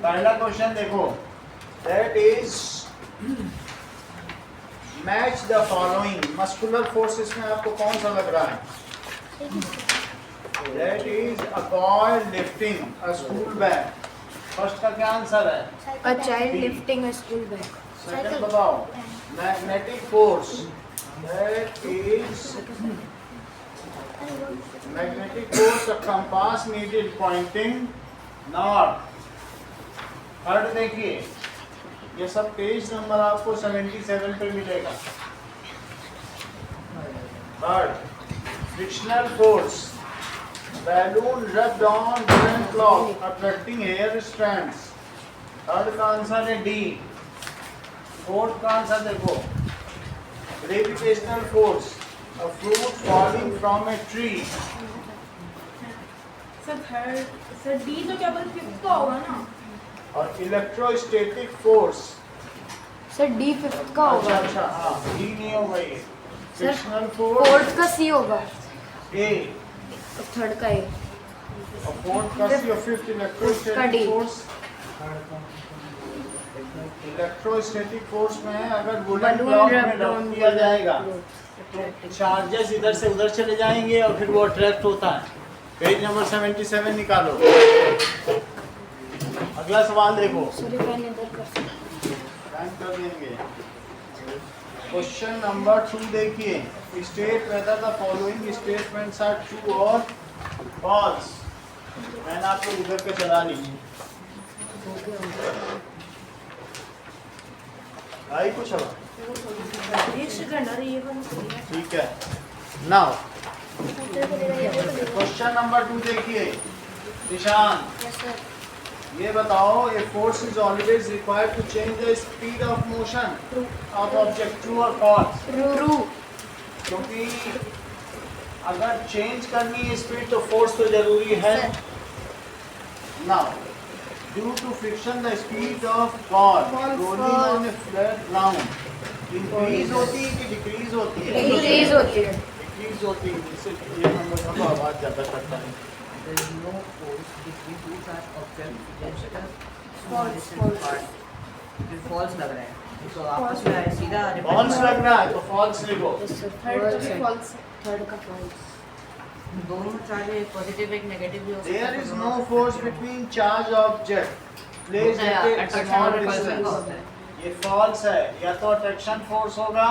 पहला क्वेश्चन देखो, that is match the following. Muscular forces में आपको कौन सा लग रहा है? That is a boy lifting a school bag. First का क्या आंसर है? A child lifting a school bag. Second बताओ, magnetic force. That is magnetic force a compass needle pointing north. Third देखिए, ये सब पेज नंबर आपको 77 पे मिलेगा। Third, frictional force, balloon rubbed on woollen cloth attracting hair strands. Third का answer है D. Fourth का आंसर देखो, gravitational force, a fruit falling from a tree. Sir D तो केवल फिफ्थ का होगा ना। और electrostatic force. Sir D fifth का अच्छा होगा। अच्छा, हाँ डी नहीं होगा ये। सर फ्रिक्शनल फोर्स फोर्थ का सी होगा, ए, थर्ड का ए। और फोर्थ का सी, और फिफ्थ का electrostatic D। Force. Electrostatic force में अगर वुलन Balloon क्लॉथ में rubbed रब on किया woolen जाएगा cloth. तो चार्जेस इधर से उधर चले जाएंगे और फिर वो अट्रैक्ट होता है। पेज नंबर 77 निकालो। अगला सवाल देखो, सॉरी मैं इधर कर सकता टाइम कर देंगे। क्वेश्चन नंबर 2 देखिए, state whether the following statements are true और फॉल्स। मैंने आपको उधर पे चला ली आई कुछ अब, एक सेकंड, अरे ये वाला ठीक है। नाउ क्वेश्चन नंबर 2 देखिए, निशान ये बताओ, a force is always required to change the speed of motion of object, true और फॉल्स? ट्रू। क्योंकि अगर चेंज करनी है स्पीड तो फोर्स तो जरूरी है। Now due to friction the speed of ball rolling on a flat ground increase होती है कि डिक्रीज होती है? इंक्रीज होती है। डिक्रीज होती है, जिससे ये नंबर का आवाज ज्यादा करता है। There is no force between two charged objects just a False, distant false. part. फिर false लग रहा है, तो आपस में सीधा फॉल्स लग रहा है तो फॉल्स लिखो। थर्ड का भी फॉल्स। थर्ड का फॉल्स। दोनों चार्ज एक पॉजिटिव एक नेगेटिव भी हो सकता There है। is no force between charge object placed at a attraction small और repulsion का distance। होता है। ये फॉल्स है, या तो अट्रैक्शन फोर्स होगा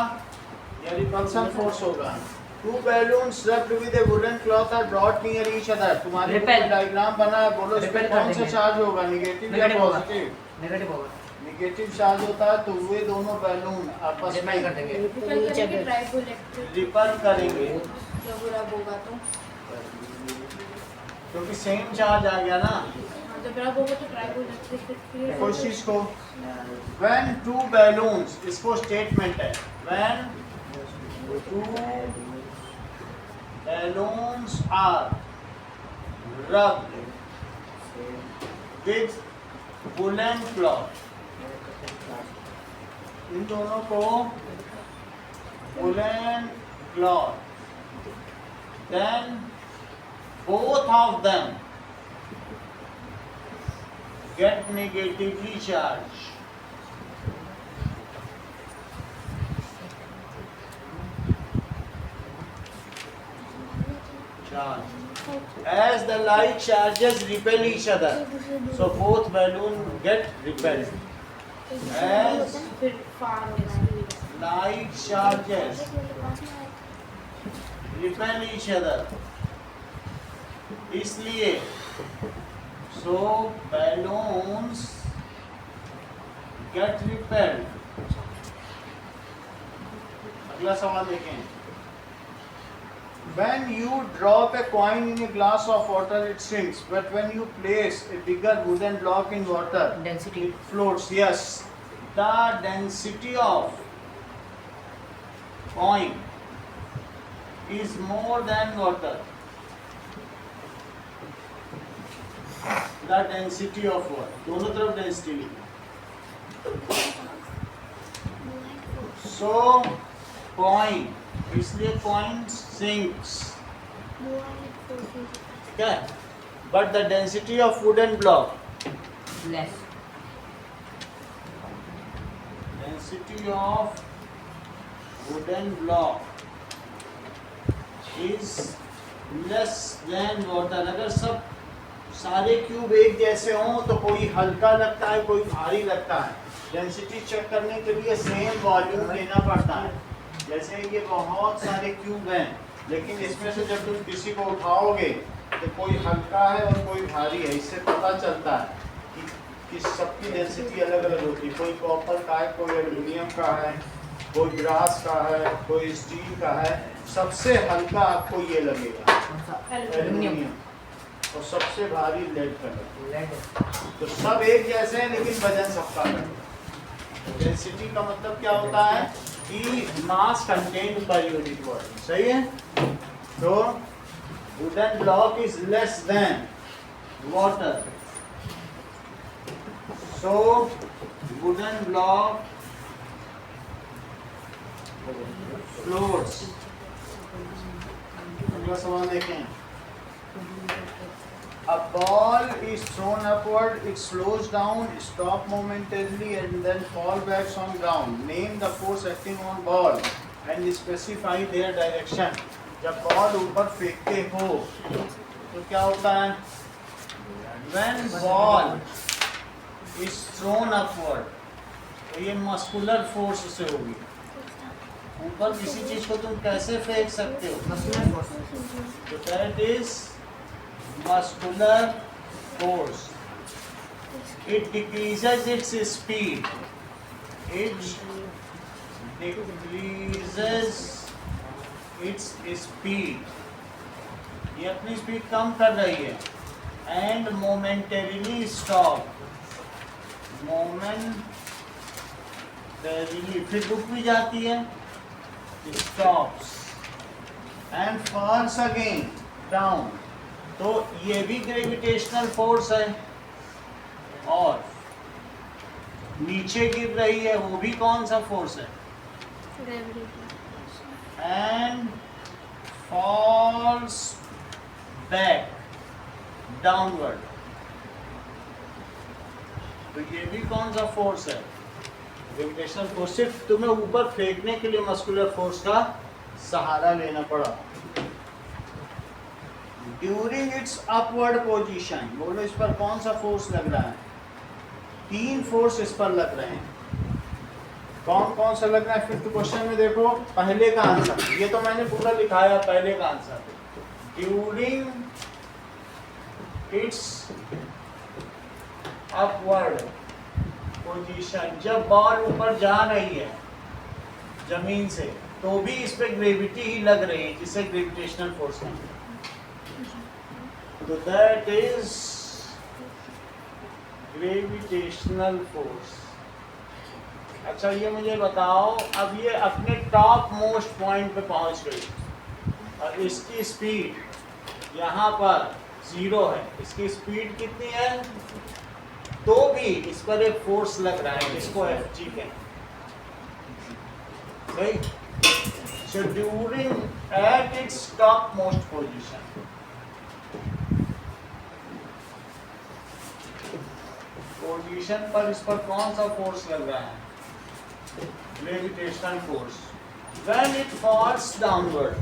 या रिपल्सन फोर्स होगा। Two balloons wrapped with a woolen cloth are brought near each other। तुम्हारे Repel। डायग्राम बना है, बोलो इसमें Repel कर कौन सा देंगे। चार्ज होगा, निगेटिव या Negative होगा। पॉजिटिव? नेगेटिव होगा, निगेटिव चार्ज होता है तो वे दोनों बैलून आपस रिपेल कर में देंगे। रिपेल करेंगे, ट्राइबो इलेक्ट्रिक रिपल करेंगे, जब रब होगा तो। क्योंकि सेम चार्ज आ गया ना। हाँ, जब रब होगा तो ट्राइबो इलेक्ट्रिक देखो इस चीज को, when two balloons, इसको स्टेटमेंट है, when two balloons are rubbed with woolen cloth, इन दोनों को woolen cloth, then both of them get negatively charged. As the light charges repel each other, so both balloon get repelled. As फिर फार होगा। light charges repel each other, इसलिए so balloons get repelled. अगला सवाल देखें, when you drop a coin in a glass of water it sinks, but when you place a bigger wooden block in water Density. it floats. Yes, the density of coin is more than water. The density of what? दोनों तरफ density लिखो। So coin, इसलिए coin sinks, ठीक है? But the density of wooden block Less. Density of wooden block is less than water. अगर सब सारे cube एक जैसे हों तो कोई हल्का लगता है, कोई भारी लगता है। डेंसिटी चेक करने के लिए सेम वॉल्यूम लेना पड़ता है। जैसे ये बहुत सारे क्यूब हैं, लेकिन इसमें से जब तुम किसी को उठाओगे तो कोई हल्का है और कोई भारी है। इससे पता चलता है कि सबकी डेंसिटी अलग अलग होती है। कोई कॉपर का है, कोई एल्यूमिनियम का है, कोई ग्लास का है, कोई स्टील का है। सबसे हल्का आपको ये लगेगा एल्यूमिनियम, और सबसे भारी लेड का लगेगा। लेड। तो सब एक जैसे हैं लेकिन वजन सबका अलग है। डेंसिटी का मतलब क्या होता है कि मास कंटेन्ड पर यूनिट वॉल्यूम। सही है। तो wooden block is less than water, so wooden block floats. अगला सवाल देखें। A ball is thrown upward, it slows down, stop momentarily and then fall back on ground. Name the force acting on ball and specify their direction. जब ball ऊपर फेंकते हो तो क्या होता है? When ball is thrown upward, तो ये मस्कुलर फोर्स से होगी। ऊपर किसी चीज को तुम कैसे फेंक सकते हो? Muscular force. तो that is muscular force. It decreases its speed. It decreases its speed. ये अपनी स्पीड कम कर रही है। And momentarily stop. Momentarily, फिर रुक भी जाती है। Stops. And falls again down. तो ये भी ग्रेविटेशनल फोर्स है। और नीचे गिर रही है, वो भी कौन सा फोर्स है? एंड फॉल्स बैक डाउनवर्ड, तो ये भी कौन सा फोर्स है? Gravitational force. सिर्फ तुम्हें ऊपर फेंकने के लिए मस्कुलर फोर्स का सहारा लेना पड़ा। ड्यूरिंग इट्स अपवर्ड पोजीशन, बोलो इस पर कौन सा फोर्स लग रहा है? 3 फोर्स इस पर लग रहे हैं। कौन कौन सा लग रहा है? फिफ्थ क्वेश्चन में देखो पहले का आंसर, ये तो मैंने पूरा लिखाया पहले का answer. During its upward position, जब बॉल ऊपर जा रही है जमीन से तो भी इस पे ग्रेविटी ही लग रही है, जिसे ग्रेविटेशनल फोर्स कहते हैं। तो दैट इज ग्रेविटेशनल फोर्स। अच्छा ये मुझे बताओ, अब ये अपने टॉप मोस्ट पॉइंट पे पहुंच गई और इसकी स्पीड यहाँ पर 0 है। इसकी स्पीड कितनी है? तो भी इस पर एक फोर्स लग रहा है, जिसको Fg कहते हैं। सही। So during at its top most position, position पर इस पर कौन सा फोर्स लग रहा है? Gravitational force. When it falls downward,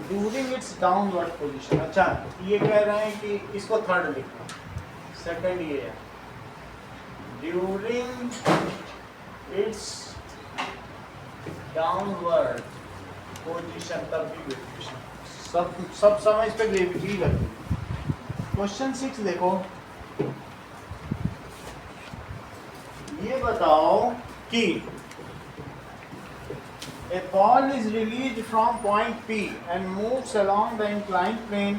during its downward position. अच्छा ये कह रहे हैं कि इसको थर्ड लिखो, सेकंड ये है ड्यूरिंग इट्स डाउनवर्ड पोजीशन, तब भी ग्रेविटेशन। सब समय इस पे ग्रेविटी लगती है। क्वेश्चन 6 देखो, ये बताओ कि a ball is released from point P and moves along the inclined plane,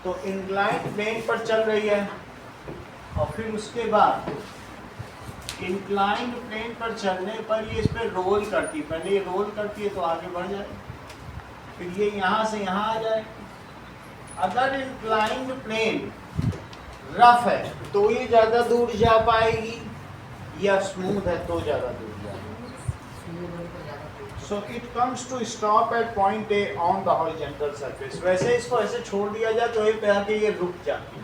तो inclined plane पर चल रही है और फिर उसके बाद inclined plane पर चलने पर ये इस पे रोल करती है। पहले ये रोल करती है तो आगे बढ़ जाए, फिर ये यहाँ से यहाँ आ जाए। अगर inclined plane रफ है तो ये ज़्यादा दूर जा पाएगी, या स्मूथ है तो ज़्यादा दूर जाएगी। So it comes to stop at point A on the horizontal surface. वैसे इसको ऐसे छोड़ दिया जाए तो एक तरह के ये रुक जाती है,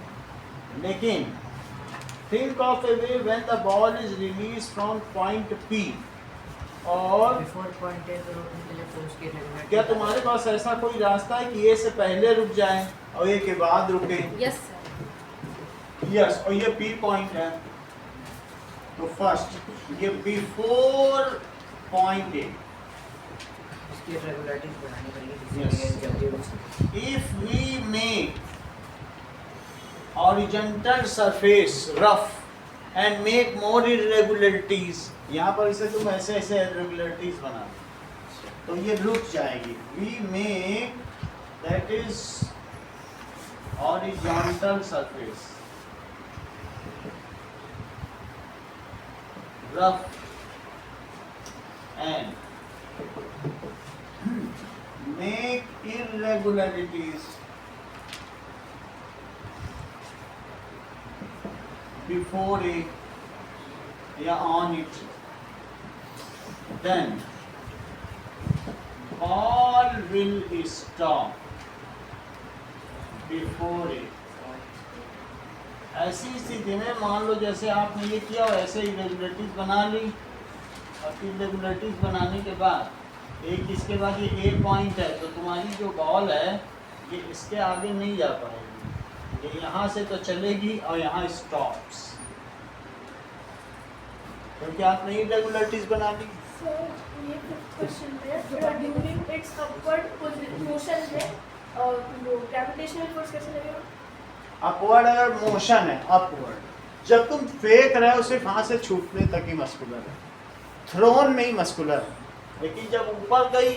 लेकिन think of a way when the ball is released from point P. और Before point A पे रोकने के लिए force की regularity क्या तुम्हारे पास ऐसा कोई रास्ता है कि A से पहले रुक जाए और A के बाद रुके? Yes sir. यस, और ये P पॉइंट है, तो फर्स्ट ये बिफोर पॉइंट A. उसकी regularities बढ़ानी पड़ेगी Yes. जिससे जल्दी रुक सके। If we make horizontal surface rough and make more irregularities, यहाँ पर इसे तुम ऐसे ऐसे irregularities बना दो, तो ये रुक जाएगी. We make, that is horizontal surface rough and make irregularities before it, या on it, then ball will stop before it. ऐसी स्थिति में मान लो जैसे आपने ये किया और ऐसे इरेगुलरिटीज बना ली, और इरेगुलरिटीज बनाने के बाद एक इसके बाद ये ए पॉइंट है, तो तुम्हारी जो बॉल है ये इसके आगे नहीं जा पाएगी, ये यहाँ से तो चलेगी और यहाँ स्टॉप्स, क्योंकि आपने इरेगुलरिटीज बना ली. So, ये fifth question है, during its upward motion में वो gravitational force कैसे लगेगा? अपवर्ड अगर मोशन है, अपवर्ड, जब तुम फेंक रहे हो सिर्फ हाथ से छूटने तक ही मस्कुलर है, थ्रोन में ही मस्कुलर है, लेकिन जब ऊपर गई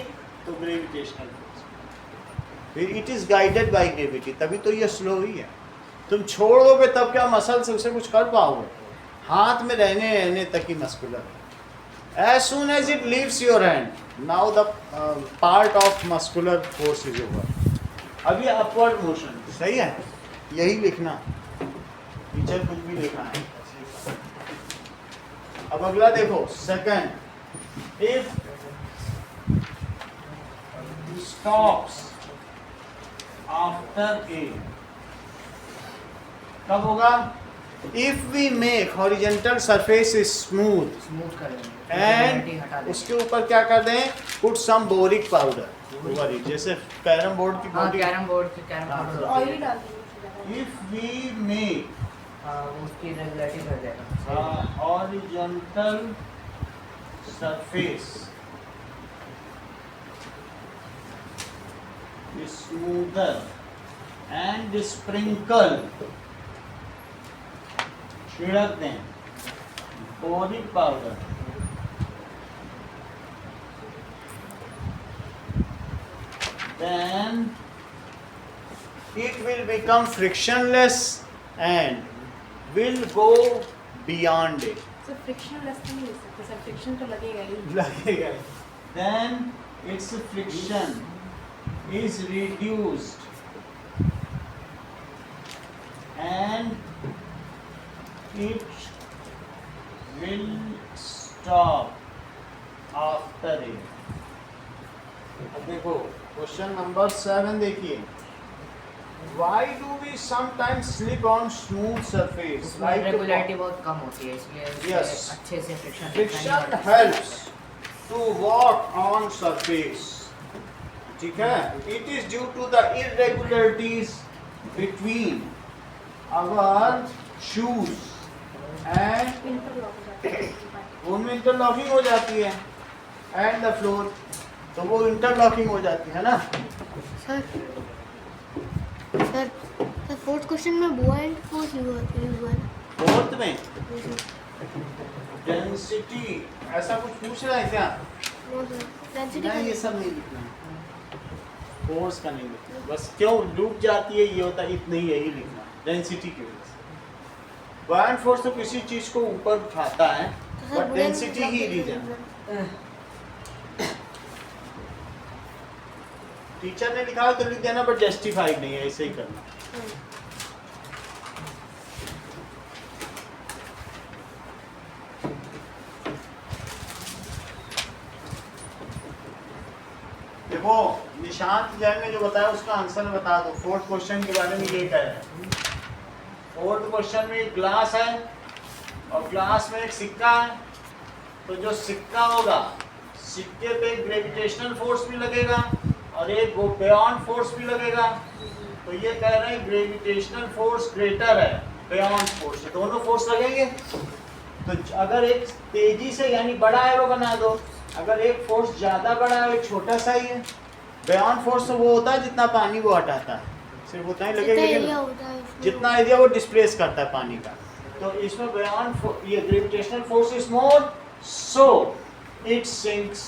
तो ग्रेविटेशनल फोर्स, फिर it is guided by gravity, तभी तो ये स्लो ही है. तुम छोड़ दोगे तब क्या मसल से उसे कुछ कर पाओगे? हाथ में रहने तक ही मस्कुलर है. As soon as it leaves your hand, now the part of muscular force is over. अब ये upward motion, सही है, यही लिखना, टीचर कुछ भी लिखना है. अब अगला देखो, second, if stops after A, कब होगा? If we make horizontal surface is smooth कर देंगे and Regularity हटा देंगे। उसके ऊपर क्या कर दें? Put some boric powder over it, जैसे कैरम बोर्ड की हाँ body. कैरम बोर्ड के कैरम हाँ, बोर्ड Oil ही डाल दीजिए। If we make उसकी रेगुलरिटी कर देगा horizontal surface is smoother and sprinkle, छिड़क दें boric powder, then it will become frictionless and will go beyond it. Sir friction less तो नहीं ले सकते सर, फ्रिक्शन तो लगेगा ही। लगेगा. Then its friction is reduced and it will stop after it. अब देखो क्वेश्चन नंबर 7 देखिए. Why do we sometimes slip on smooth surface? उसमें रेगुलरिटी बहुत कम होती है इसलिए Yes. अच्छे से friction Friction helps to walk on surface. ठीक है? It is due to the irregularities between our shoes and Interlock हो जाता है। उनमें इंटरलॉकिंग हो जाती है and the floor, तो वो इंटरलॉकिंग हो जाती है ना. सर फोर्थ क्वेश्चन में बुआइंट फोर्स यूज हुआ है। फोर्थ में डेंसिटी ऐसा कुछ पूछ रहा है क्या? डेंसिटी नहीं, ये सब नहीं लिखना है, फोर्स का नहीं लिखना, बस क्यों डूब जाती है ये होता है, इतना ही यही लिखना है, डेंसिटी की वजह से. बुआयंट फोर्स तो किसी चीज को ऊपर उठाता है, बट डेंसिटी ही रीजन. टीचर ने लिखा है तो लिख देना, बट जस्टिफाइड नहीं है, ऐसे ही करना. देखो निशांत जैन ने जो बताया उसका आंसर बता दो. फोर्थ क्वेश्चन के बारे में ये कह रहे हैं. फोर्थ क्वेश्चन में एक ग्लास है और ग्लास में एक सिक्का है, तो जो सिक्का होगा सिक्के पे ग्रेविटेशनल फोर्स भी लगेगा और एक वो बियॉन्ड फोर्स भी लगेगा। तो ये कह रहे हैं ग्रेविटेशनल फोर्स ग्रेटर है बियॉन्ड फोर्स, दोनों फोर्स लगेंगे। तो अगर एक तेजी से यानी बड़ा एरो बना दो, अगर एक फोर्स ज्यादा बड़ा है एक छोटा सा ही है। बियॉन्ड फोर्स तो वो होता है जितना पानी वो हटाता है, सिर्फ उतना ही जितना लगेगा, एरिया लेकिन होता है उसमें। जितना एरिया वो डिस्प्लेस करता है पानी का। तो इसमें बियॉन्ड ये gravitational force is more, so it sinks.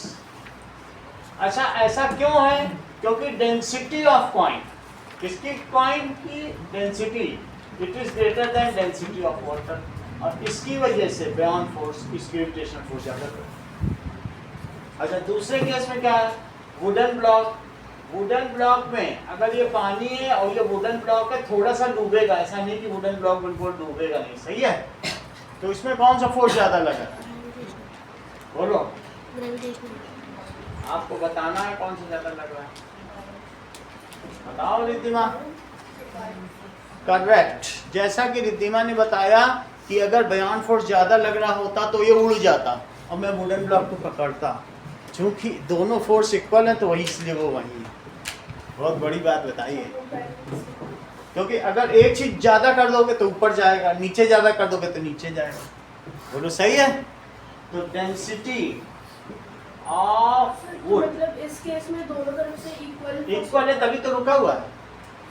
अच्छा, ऐसा क्यों है? क्योंकि डेंसिटी ऑफ कॉइन, किसकी कॉइन की density, it is greater than density of water, और इसकी वजह से बियॉन्ड फोर्स इस ग्रेविटेशनल फोर्स ज्यादा है। अच्छा, दूसरे केस में क्या है? Wooden block. वुडन ब्लॉक में अगर ये पानी है और ये वुडन ब्लॉक है, थोड़ा सा डूबेगा, ऐसा नहीं कि वुडन ब्लॉक बिल्कुल डूबेगा नहीं, सही है? तो इसमें कौन सा फोर्स ज्यादा लगा? बोलो, ग्रेविटेशनल। आपको बताना है कौन सा ज्यादा लग रहा है, बताओ रिद्धिमा। करेक्ट, जैसा कि रिद्धिमा ने बताया कि अगर बियॉन्ड फोर्स ज्यादा लग रहा होता तो ये उड़ जाता और मैं वुडन ब्लॉक को पकड़ता। चूंकि दोनों फोर्स इक्वल है तो वही, इसलिए वो वही है। बहुत बड़ी बात बताई है, क्योंकि अगर एक चीज ज्यादा कर दोगे तो ऊपर जाएगा, नीचे ज्यादा कर दोगे तो नीचे जाएगा। बोलो सही है? तो डेंसिटी ऑफ वुड मतलब इस केस में दोनों तरफ से इक्वल है, तभी तो रुका हुआ है।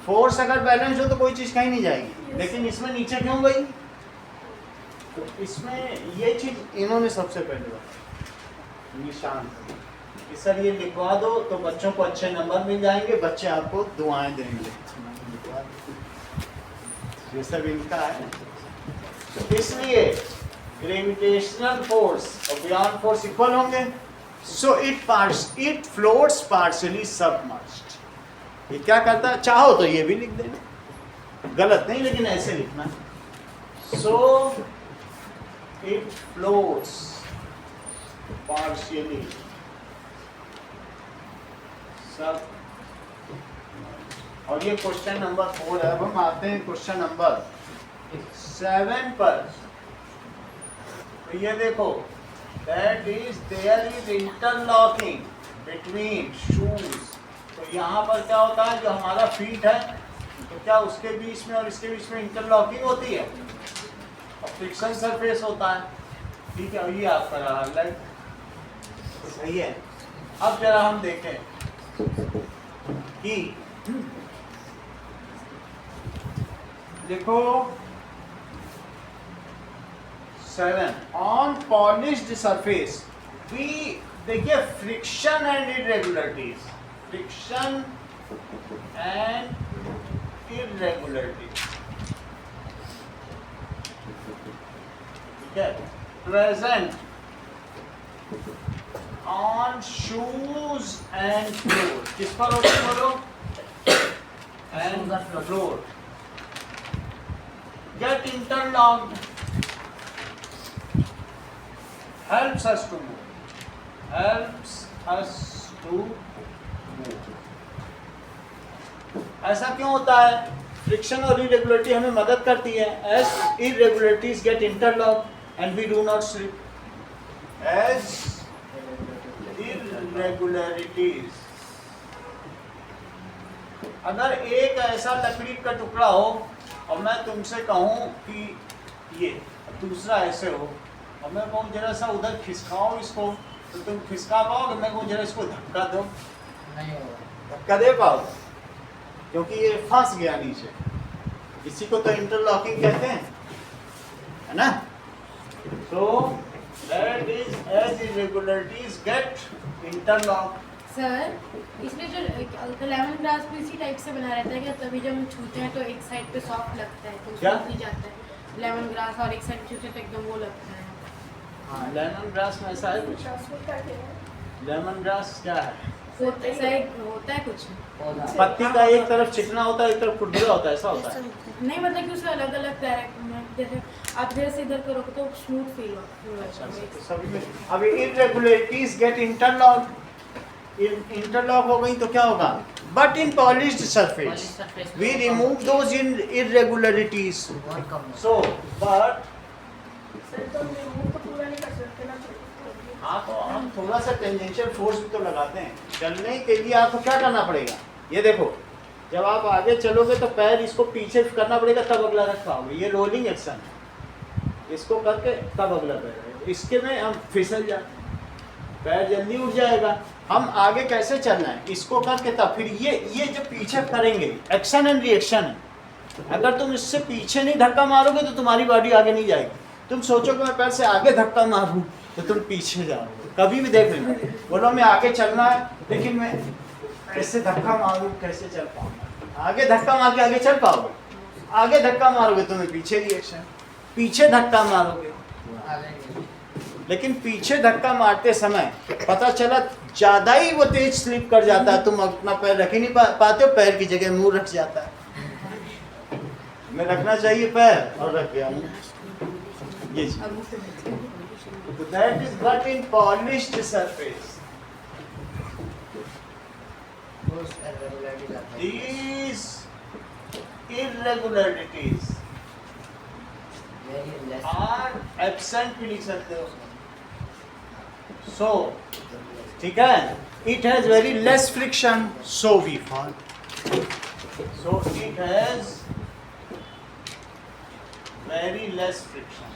फोर्स अगर बैलेंस हो तो कोई चीज कहीं नहीं जाएगी, लेकिन इसमें नीचे क्यों गई? तो इसमें ये चीज इन्होंने सबसे पहले बताई, निशान। सर ये लिखवा दो तो बच्चों को अच्छे नंबर मिल जाएंगे, बच्चे आपको दुआएं देंगे। ये सब इनका है। तो इसलिए ग्रेविटेशनल फोर्स और बियॉन्ड फोर्स इक्वल होंगे, so it floats partially submerged. ये क्या करता है? चाहो तो ये भी लिख देना, गलत नहीं, लेकिन ऐसे लिखना। सो इट फ्लोट्स पार्शियली सब। और ये क्वेश्चन नंबर 4 है। अब हम आते हैं क्वेश्चन नंबर 7 पर। तो ये देखो, that is there is interlocking between shoes. तो यहाँ पर क्या होता है, जो हमारा फीट है तो क्या उसके बीच में और इसके बीच में इंटरलॉकिंग होती है और फ्रिक्शन सरफेस होता है, ठीक है? और ये आपका रहा लाइक, सही है। अब जरा हम देखें कि देखो 7 ऑन पॉलिश्ड सरफेस वी, देखिए friction and irregularities, friction and irregularities, ठीक है, present on shoes and floor. किस पर होता है बोलो? And floor. Get interlocked, helps us to move। ऐसा क्यों होता है? फ्रिक्शन और इरेगुलरिटी हमें मदद करती है। As irregularities get interlock and we do not slip. As irregularities, अगर एक ऐसा लकड़ी का टुकड़ा हो और मैं तुमसे कहूं कि ये, दूसरा ऐसे हो और मैं कहूँ जरा सा उधर खिसकाओ इसको, तो तुम खिसका पाओगे? मैं कहूँ जरा इसको धक्का दो, नहीं होगा। धक्का दे पाओगे? क्योंकि ये फंस गया नीचे। इसी को तो इंटरलॉकिंग कहते हैं, है ना? तो that is as irregularities get interlock. Sir, इसमें जो लेमन ग्रास भी इसी टाइप से बना रहता है क्या? तभी जब हम छूते हैं तो एक साइड पे सॉफ्ट लगता है, तो क्या? उसमें नहीं जाता है लेमन ग्रास, और एक साइड छूते तो एकदम वो लगता है। हाँ, लेमन ग्रास में ऐसा है कुछ? लेमन ग्रास क्या है? ऐसा एक होता है कुछ, पौधा। पत्ती का एक तरफ चिकना होता है, एक तरफ खुरदुरा होता है, ऐसा होता है? नहीं मतलब कि उसका अलग अलग डायरेक्ट में, जैसे आप इधर से इधर करोगे तो स्मूथ फील अच्छा, होगा। तो सभी में अब इरेगुलरिटीज गेट इंटरलॉक, इंटरलॉक हो गई तो क्या होगा? But in polished surface we remove those in irregularities. बहुत कम है। So, but सर तो रिमूव तो पूरा नहीं कर सकते ना। हाँ तो हम थोड़ा सा टेंजेंशियल फोर्स भी तो लगाते हैं। चलने के लिए आपको क्या करना पड़ेगा, ये देखो, जब आप आगे चलोगे तो पैर इसको पीछे करना पड़ेगा, तब अगला रख पाओगे। ये रोलिंग एक्शन है, इसको करके तब अगला पैर, इसके में हम फिसल जाते, पैर जल्दी उठ जाएगा। हम आगे कैसे चलना है, इसको करके तब फिर ये जो पीछे करेंगे, एक्शन एंड रिएक्शन है। अगर तुम इससे पीछे नहीं धक्का मारोगे तो तुम्हारी बॉडी आगे नहीं जाएगी। तुम सोचोगे मैं पैर से आगे धक्का मारूं तो तुम पीछे जाओगे। कभी भी देख लेना, बोलो मैं आगे चलना है लेकिन मैं कैसे धक्का मारूं, कैसे चल पाऊंगा। आगे धक्का मार के आगे चल पाओगे, आगे धक्का मारोगे तुम्हें पीछे रिएक्शन, पीछे धक्का मारोगे। लेकिन पीछे धक्का मारते समय पता चला ज्यादा ही वो तेज स्लिप कर जाता है, तुम अपना पैर रख ही नहीं पाते हो, पैर की जगह मुंह रख जाता है। मैं रखना चाहिए पैर और रख गया मुंह। ये तो that is but in polished surface. These irregularities are absent भी लिख सकते हो। So, ठीक है, it has very less friction, so we fall. So it has very less friction.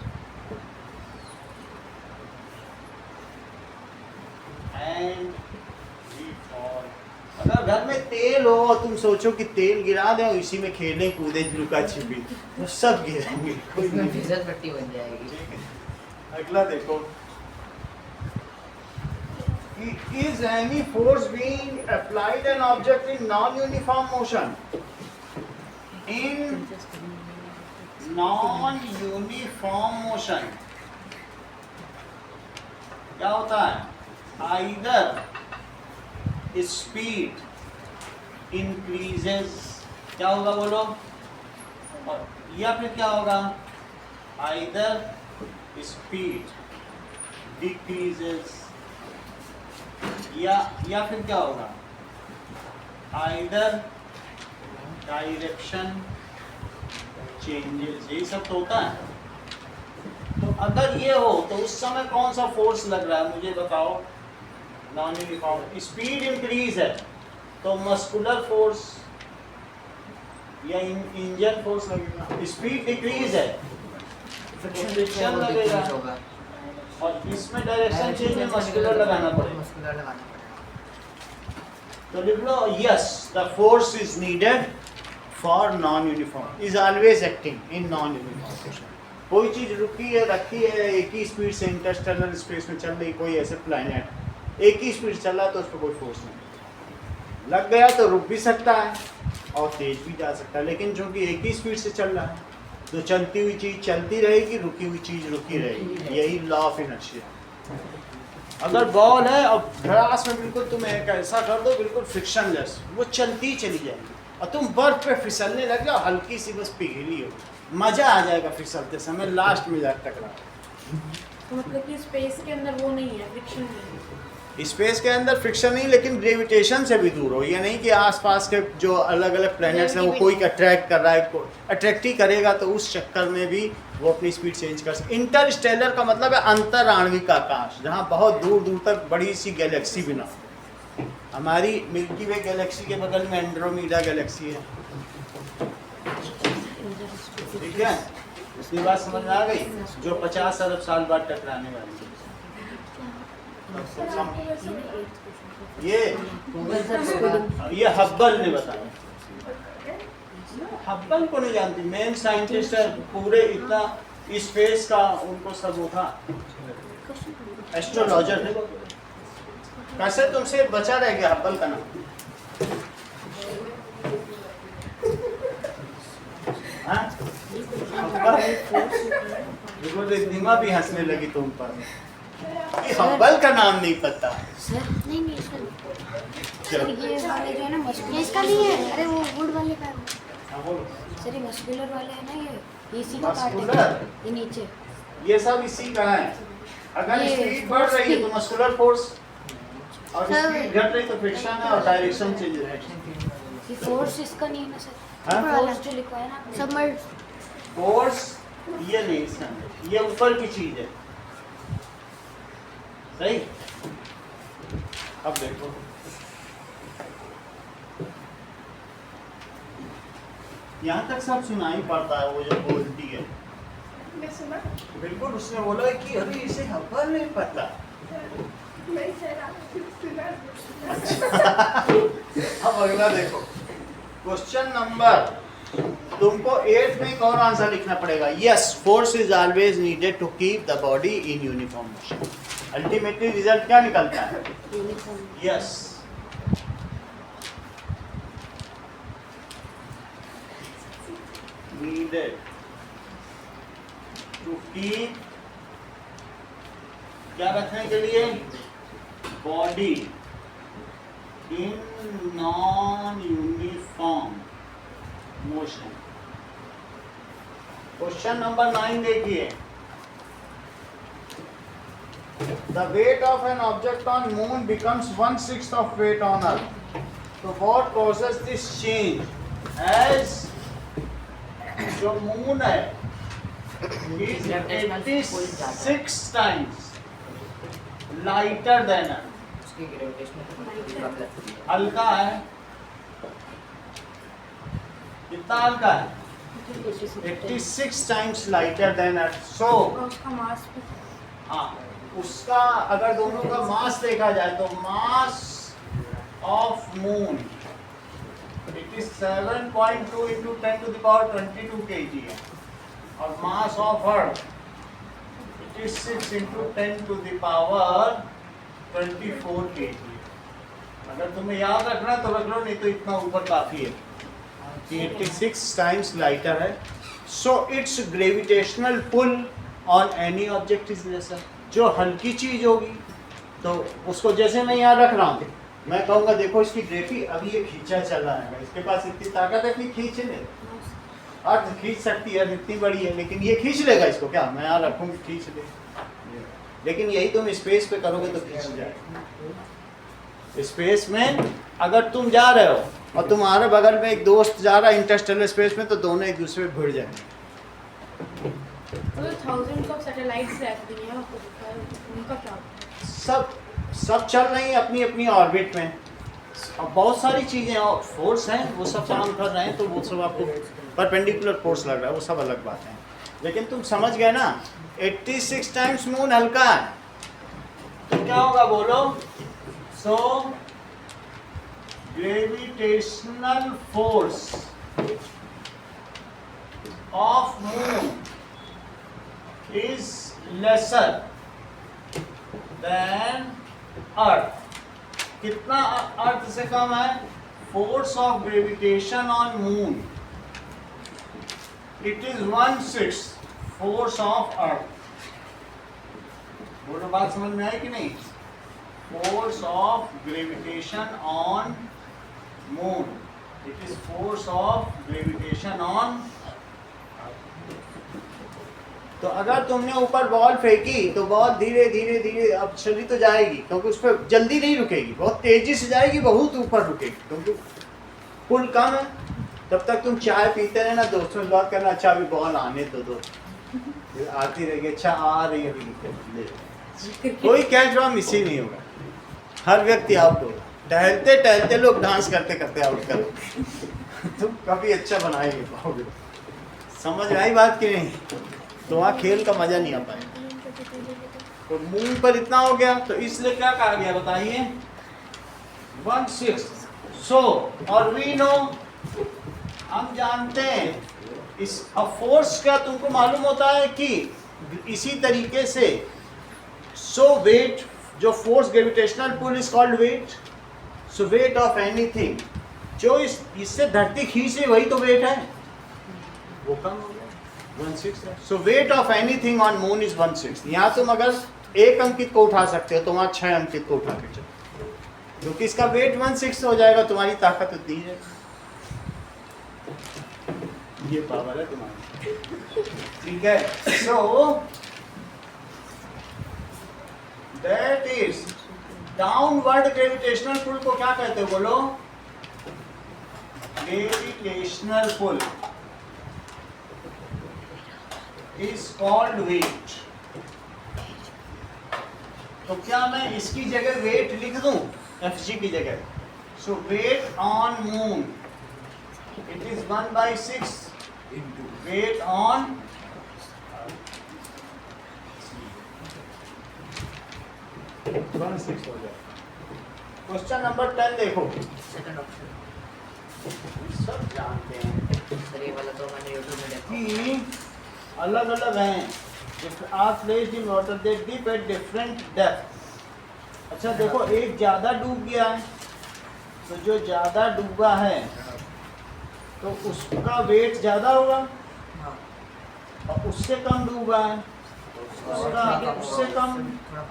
And we fall. अगर घर में तेल हो और तुम सोचो कि तेल गिरा दे और इसी में खेलें कूदे लुका छिपी, तो सब गिरेंगे, कोई इसमें नहीं। फिसल पट्टी बन जाएगी। ठीक है। अगला देखो, is any force being applied an object in non-uniform motion? In non-uniform motion क्या होता है? Either speed increases, क्या होगा बोलो, और या फिर क्या होगा, either speed decreases, या फिर क्या होगा, either direction changes, यही सब तो होता है। तो अगर ये हो तो उस समय कौन सा फोर्स लग रहा है मुझे बताओ। नॉन यूनिफॉर्म, स्पीड इंक्रीज है तो मस्कुलर फोर्स या इंजन फोर्स लगेगा। स्पीड डिक्रीज है फ्रिक्शन लगेगा, और इसमें डायरेक्शन चेंज में मस्कुलर लगाना पड़ेगा। तो लिख लो, yes the force is needed for non uniform, is always acting in non uniform motion. कोई चीज रुकी है, रखी है, एक ही स्पीड से इंटरस्टेलर स्पेस में चल रही, कोई ऐसे प्लैनेट एक ही स्पीड चल रहा है तो उस पर कोई फोर्स नहीं लग गया तो रुक भी सकता है और तेज भी जा सकता है। लेकिन चूंकि एक ही स्पीड से चल रहा है तो चलती हुई चीज चलती रहेगी, रुकी हुई चीज रुकी रहेगी, यही लॉ ऑफ इनर्शिया। अगर बॉल है और ग्लास में बिल्कुल तुम एक ऐसा कर दो बिल्कुल फ्रिक्शनलेस, वो चलती चली जाएगी, और तुम बर्फ पे फिसलने लग जाओ, हल्की सी बस पिघली हो, मजा आ जाएगा फिसलते समय, लास्ट में जाकर टकरा। तो मतलब कि स्पेस के अंदर वो नहीं है, फ्रिक्शन नहीं है। स्पेस के अंदर फ्रिक्शन नहीं, लेकिन ग्रेविटेशन से भी दूर हो। ये नहीं कि आसपास के जो अलग अलग प्लैनेट्स हैं वो कोई अट्रैक्ट कर रहा है, अट्रैक्ट ही करेगा तो उस चक्कर में भी वो अपनी स्पीड चेंज कर सकते। इंटरस्टेलर का मतलब है अंतर आणविक आकाश, जहाँ बहुत दूर दूर तक बड़ी सी गैलेक्सी बिना। हमारी मिल्की वे गैलेक्सी के बगल में एंड्रोमीडा गैलेक्सी है, ठीक है। इसकी बात समझ में आ गई, जो 50 अरब साल बाद टकराने वाली है। ये हब्बल ने बताया। हब्बल को नहीं जानती, मेन साइंटिस्ट है पूरे, इतना स्पेस का उनको सब वो था, एस्ट्रोलॉजर है। कैसे तुमसे बचा रह गया हब्बल का नाम? रिद्धिमा भी हंसने लगी तुम पर, हब्बल का नाम नहीं पता। सर नहीं सर ये वाले जो है ना मस्कुलर, इसका नहीं है, अरे वो वुड वाले का है सर, ये मस्कुलर वाले है ना, ये इसी का पार्ट है, ये नीचे ये सब इसी का है। अगर स्पीड बढ़ रही है तो मस्कुलर फोर्स, और स्पीड घट रही तो फ्रिक्शन है और डायरेक्शन चेंज है। ये फोर्स इसका नहीं है ना सर, हाँ? फोर्स जो लिखा है ना सबमर्ज, फोर्स ये नहीं इसका नहीं, ये ऊपर की चीज है, सही। अब देखो यहाँ तक सब सुनाई पड़ता है, वो जो बोलती है मैं सुना बिल्कुल। उसने बोला कि अरे इसे हवा नहीं पता। नहीं सुना सुना अब अगला देखो, क्वेश्चन नंबर, तुमको 8 में एक और आंसर लिखना पड़ेगा। Yes, force is always needed to keep the body in uniform motion. Ultimately result क्या निकलता है? Uniform. Yes. Needed to keep, क्या रखने के लिए? Body in non uniform motion. Question number 9 देखिए, the weight of an object on moon becomes 1/6 of weight on Earth. तो what causes this change? As जो मून है is 86 times lighter than Earth. उसकी ग्रेविटेशनल हल्का है, कितना हल्का है? 86 times lighter than Earth. So और उसका मास भी हाँ, उसका अगर दोनों का मास देखा जाए तो mass of moon it is 7.2 into 10 to the power 22 kg है, और mass of earth it is 6 into 10 to the power 24 kg। अगर तुम्हें याद रखना तो रख लो, नहीं तो इतना ऊपर काफी है कि 86 times लाइटर है। So its gravitational pull on any object is lesser. जो हल्की चीज होगी तो उसको, जैसे मैं यहाँ रख रहा हूँ, मैं कहूँगा देखो इसकी ग्रेफी अभी ये खींचा चल रहा है, इसके पास इतनी ताकत है कि खींच ले, अर्थ खींच सकती है, इतनी बड़ी है, लेकिन ये खींच लेगा इसको क्या? मैं यहाँ रखूँगी खींच ले, लेकिन यही तुम स्पेस पे करोगे तो खींच जाए। स्पेस में अगर तुम जा रहे हो और तुम्हारे बगल में एक दोस्त जा रहा है इंटरस्टेलर स्पेस में, तो दोनों एक दूसरे पे भिड़ जाएंगे। तो थाउजेंड्स ऑफ सैटेलाइट्स रहती हैं, उनका क्या? सब चल रही हैं अपनी अपनी ऑर्बिट में, अब बहुत सारी चीज़ें और फोर्स हैं, वो सब काम कर रहे हैं, तो वो सब आपको परपेंडिकुलर फोर्स लग रहा है, वो सब अलग बात है। लेकिन तुम समझ गए ना, 86 टाइम्स मून हल्का है, तो क्या होगा बोलो? So gravitational force of moon is lesser than अर्थ। कितना अर्थ से कम है? Force of gravitation on moon it is 1/6 force of earth. बोलो, बात समझ में आई कि नहीं? Force of gravitation on moon it is force of gravitation on. तो अगर तुमने ऊपर बॉल फेंकी तो बॉल धीरे धीरे धीरे अब चली तो जाएगी, क्योंकि उस पर जल्दी नहीं रुकेगी, बहुत तेजी से जाएगी, बहुत ऊपर रुकेगी, क्योंकि पुल कम है। तब तक तुम चाय पीते रहना, दोस्तों से बात करना, अच्छा अभी बॉल आने दो आती रहेगी, अच्छा आ रही है, कोई कैच वहाँ मिस ही नहीं होगा, हर व्यक्ति आउट होगा। टहलते टहलते लोग डांस करते करते आउट करो तुम कभी अच्छा बनाएंगे पाओगे। समझ में आई बात कि नहीं? तो वहाँ खेल का मजा नहीं आ पाएगा। तो मून पर इतना हो गया, तो इसलिए क्या कहा गया बताइए? 1/6। सो और वी नो, हम जानते हैं इस फोर्स का, तुमको मालूम होता है कि इसी तरीके से सो वेट, जो force gravitational pull is called weight. So weight of anything, जो इससे धरती खींच रही वही तो वेट है, वो कम हो गया 1/6 है। So weight of anything on moon is 1/6। यहाँ तुम अगर 1 अंकित को उठा सकते हो तो वहाँ 6 अंकित को उठा के चलो, क्योंकि इसका वेट 1/6 हो जाएगा, तुम्हारी ताकत उतनी है, ये पावर है तुम्हारी, ठीक है। So that is downward gravitational pull को क्या कहते हो बोलो? Gravitational pull. is called weight. तो क्या मैं इसकी जगह वेट लिख दूं Fg की जगह? So weight on moon, it is 1/6 into weight on question number 10 देखो, सेकंड ऑप्शन सब जानते हैं सर, ये वाला तो मैंने यूट्यूब में देखा। कि अलग अलग हैं। Are placed in water they deep at different depth. अच्छा देखो, एक ज़्यादा डूब गया है, तो जो ज़्यादा डूबा है तो उसका वेट ज़्यादा होगा, हाँ, और उससे कम डूबा है उसका उससे कम,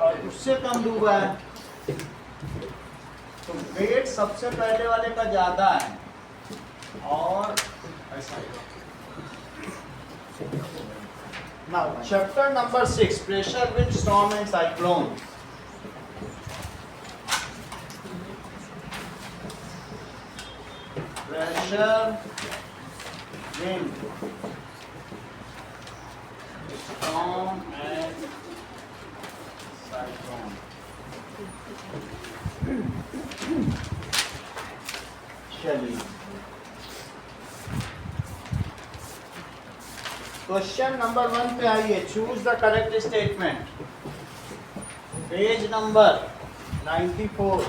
और उससे कम डूबा है तो वेट सबसे पहले वाले का ज़्यादा है। और ऐसा Now, chapter number 6, pressure, wind, storm and cyclone. Pressure, wind, storm and cyclone. चलिए, क्वेश्चन नंबर 1 पे आइए। Choose the correct statement, page number 94।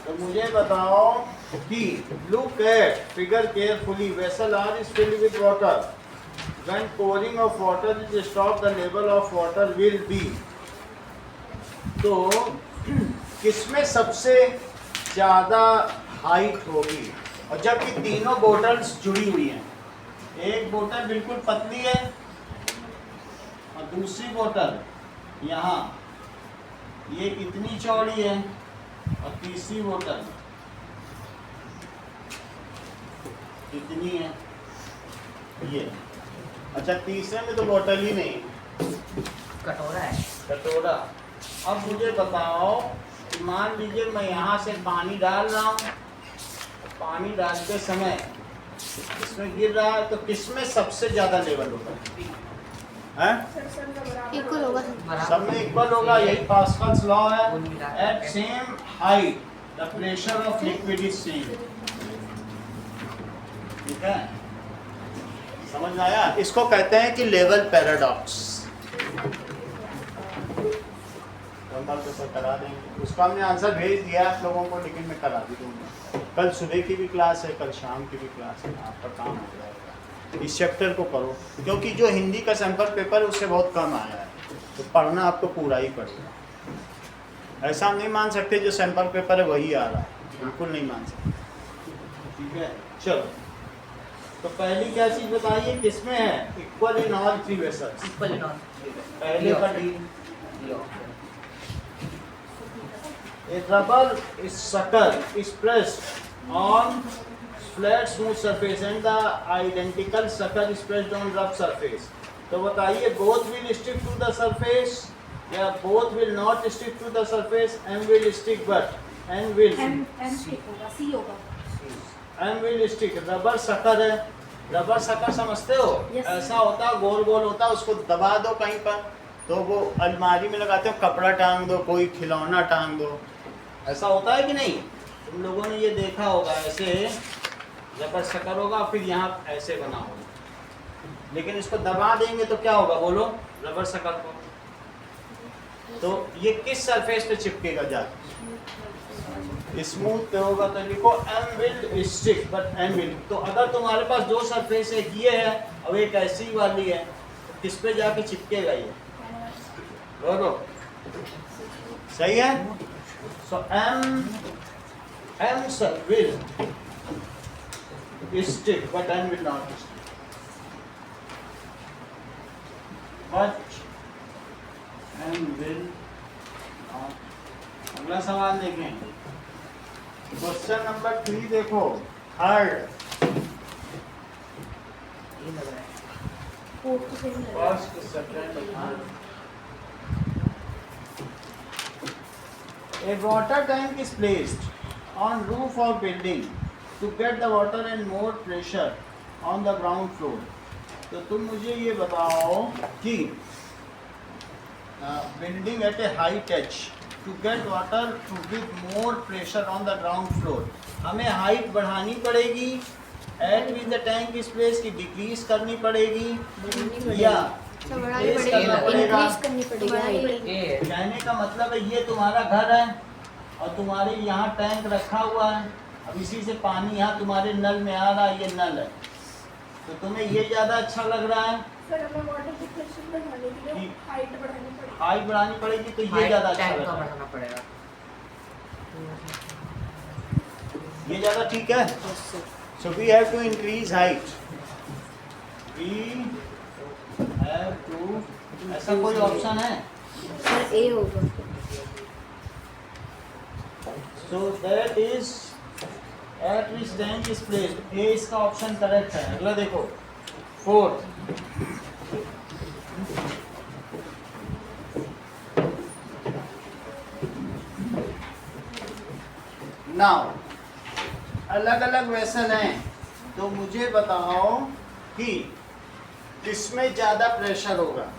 तो मुझे बताओ कि look at figure carefully, vessel are is filled with water, when pouring of water is stop the level of water will be. तो किसमें सबसे ज़्यादा हाइट होगी? और जबकि तीनों बोटल्स जुड़ी हुई हैं, एक बोतल बिल्कुल पतली है और दूसरी बोतल यहाँ ये कितनी चौड़ी है, और तीसरी बोतल कितनी है ये। अच्छा, तीसरे में तो बोतल ही नहीं, कटोरा है। कटोरा। अब मुझे बताओ कि मान लीजिए मैं यहाँ से पानी डाल रहा हूँ, पानी डालते समय इसमें गिर रहा है, तो किसमें सबसे ज्यादा लेवल होगा? इक्वल होगा सब में इक्वल होगा, यही पास्कल्स लॉ है। कुल मिला के। At same height the pressure of liquid is same. ठीक है, समझ में आया? इसको कहते हैं कि लेवल पैराडॉक्स। पेपर करा देंगे, उसका हमने आंसर भेज दिया आप लोगों को, लेकिन मैं करा भी दूंगा। कल सुबह की भी क्लास है, कल शाम की भी क्लास है, आपका काम हो जाएगा। इस चैप्टर को करो, क्योंकि जो हिंदी का सैम्पल पेपर है उससे बहुत कम आया है, तो पढ़ना आपको पूरा ही पड़ेगा। ऐसा हम नहीं मान सकते जो सैम्पल पेपर है वही आ रहा है, बिल्कुल नहीं मान सकते। ठीक है, चलो। तो पहली क्या चीज़ बताइए, किसमें है? Equal in all three vessels. Equal in all. पहले का D. A rubber is sucker is pressed on flat smooth surface and the identical sucker is pressed on rough surface. तो बताइए, both will stick to the surface या both will not stick to the surface? M will stick, but N will M stick होगा, C होगा। M will stick। Rubber sucker है, rubber sucker समझते हो? Yes, ऐसा होता है, गोल गोल होता है, उसको दबा दो कहीं पर तो वो अलमारी में लगाते हो, कपड़ा टांग दो, कोई खिलौना टांग दो, ऐसा होता है कि नहीं? तुम लोगों ने ये देखा होगा, ऐसे रबर शक्कर होगा, फिर यहाँ ऐसे बना होगा, लेकिन इसको दबा देंगे तो क्या होगा बोलो? रबर शक्कर को। तो ये किस सरफेस पे चिपकेगा जाके? स्मूथ पे होगा, तो लिखो M will stick but N will। तो अगर तुम्हारे पास दो सरफेस, एक ये है और एक ऐसी वाली है, तो किस पे जाके चिपकेगा ये? बोलो, सही है? So M will stick but N will not stick. But M will not। अगला सवाल देखें, क्वेश्चन नंबर 3 देखो, third. First, second, third. A water tank is placed on roof of building to get the water and more pressure on the ground floor. तो तुम मुझे ये बताओ कि building at a high touch to get water with more pressure on the ground floor, हमें height बढ़ानी पड़ेगी at with the tank space की डिक्रीज करनी पड़ेगी या increase करना पड़ेगा? इंक्रीज करनी पड़ेगी। ए कहने का मतलब है ये तुम्हारा घर है और तुम्हारे यहाँ टैंक रखा हुआ है, अब इसी से पानी यहाँ तुम्हारे नल में आ रहा है, ये नल है, तो तुम्हें ये ज़्यादा अच्छा लग रहा है? सर हमें वाटर की प्रेशर बढ़ाने के लिए हाइट बढ़ानी पड़ेगी। हाइट बढ़ानी पड़ेगी तो ये ज़्यादा अच्छा टैंक लग का रहा है, बढ़ाना पड़ेगा। ये ज़्यादा ठीक है। So we have to increase height, we have to, ऐसा कोई ऑप्शन है? सर ए होगा। So that is at which tank is placed. A इसका ऑप्शन करेक्ट है। अगला देखो 4। Now अलग अलग वेसल हैं, तो मुझे बताओ कि किसमें ज़्यादा प्रेशर होगा?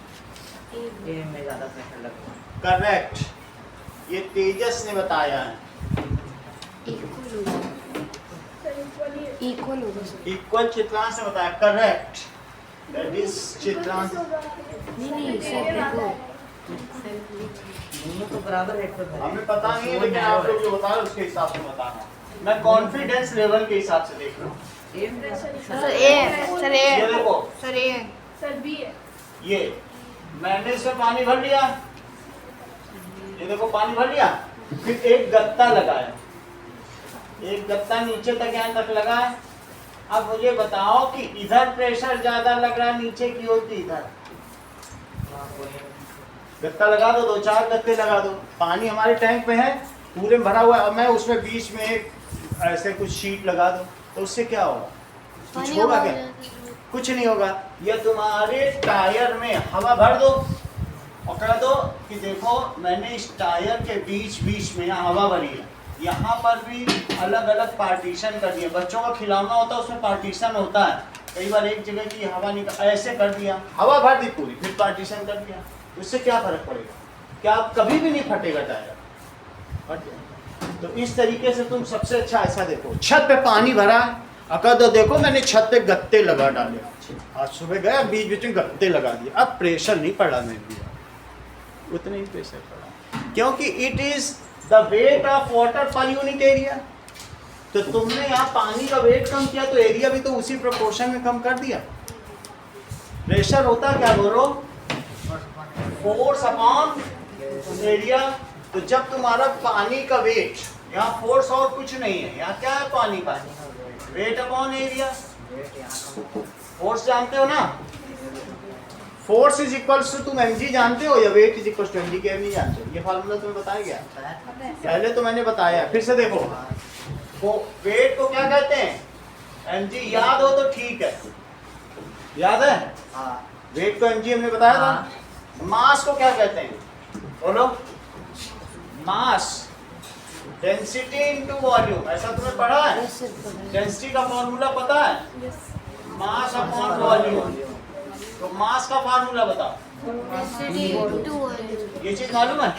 ए में ज़्यादा प्रेशर लगेगा। करेक्ट, ये तेजस ने बताया है। इक्वल होगा। सर इक्वली इक्वल होगा सर। इक्वल चित्रांश ने बताया, करेक्ट, दैट इज चित्रांश। नहीं सर देखो दोनों तो बराबर रेट पे हमें पता नहीं है, लेकिन आप लोग जो बता रहे हैं उसके हिसाब से बताना। मैं कॉन्फिडेंस लेवल के हिसाब से देख रहा हूँ। सर ए ये देखो, सर ए सर बी है। ये मैंने इसमें पानी भर लिया, ये देखो पानी भर लिया, फिर एक गत्ता लगाया, एक गत्ता नीचे तक यहाँ तक लगा है। अब मुझे बताओ कि इधर प्रेशर ज्यादा लग रहा है नीचे की ओर की इधर? गत्ता लगा दो, 2-4 गत्ते लगा दो, पानी हमारे टैंक में है पूरे में भरा हुआ है, और मैं उसमें बीच में एक ऐसे कुछ शीट लगा दूं, तो उससे क्या होगा? कुछ होगा क्या? कुछ नहीं होगा। या तुम्हारे टायर में हवा भर दो और कह दो कि देखो मैंने इस टायर के बीच बीच में यहाँ हवा भरी है, यहाँ पर भी अलग अलग पार्टीशन कर दिया। बच्चों का खिलौना होता है उसमें पार्टीशन होता है, कई बार एक जगह की हवा निकल, ऐसे कर दिया, हवा भर दी पूरी, फिर पार्टीशन कर दिया, उससे क्या फर्क पड़ेगा? क्या कभी भी नहीं फटेगा टायर? फट जाएगा। तो इस तरीके से तुम सबसे अच्छा ऐसा देखो, छत पे पानी भरा है, अगर तो देखो मैंने छत पे गत्ते लगा डाले, आज सुबह गया बीच बीच में गत्ते लगा दिए, अब प्रेशर नहीं पड़ा मेरे लिए, उतना ही प्रेशर पड़ा, क्योंकि it is the weight of water per unit area. तो तुमने यहाँ पानी का वेट कम किया तो एरिया भी तो उसी प्रोपोर्शन में कम कर दिया। प्रेशर होता क्या बोलो? Force upon area. तो जब तुम्हारा पानी का वेट, यहाँ फोर्स और कुछ नहीं है, यहाँ क्या है? पानी का वेट अपॉन एरिया। फोर्स जानते हो ना? फोर्स इज इक्वल्स टू, तुम mg जानते हो, या weight is equals to mg के नहीं जानते हो? ये फार्मूला तुम्हें बताया गया पहले, तो मैंने बताया, फिर से देखो। वो वेट को क्या कहते हैं? mg। याद हो तो ठीक है, याद है? वेट को mg हमने बताया था। मास को क्या कहते हैं? बोलो। मास डेंसिटी इनटू वॉल्यूम, ऐसा तुम्हें पढ़ा है? डेंसिटी का फॉर्मूला पता है? Mass upon volume. तो मास का फार्मूला बताओ, ये चीज मालूम है?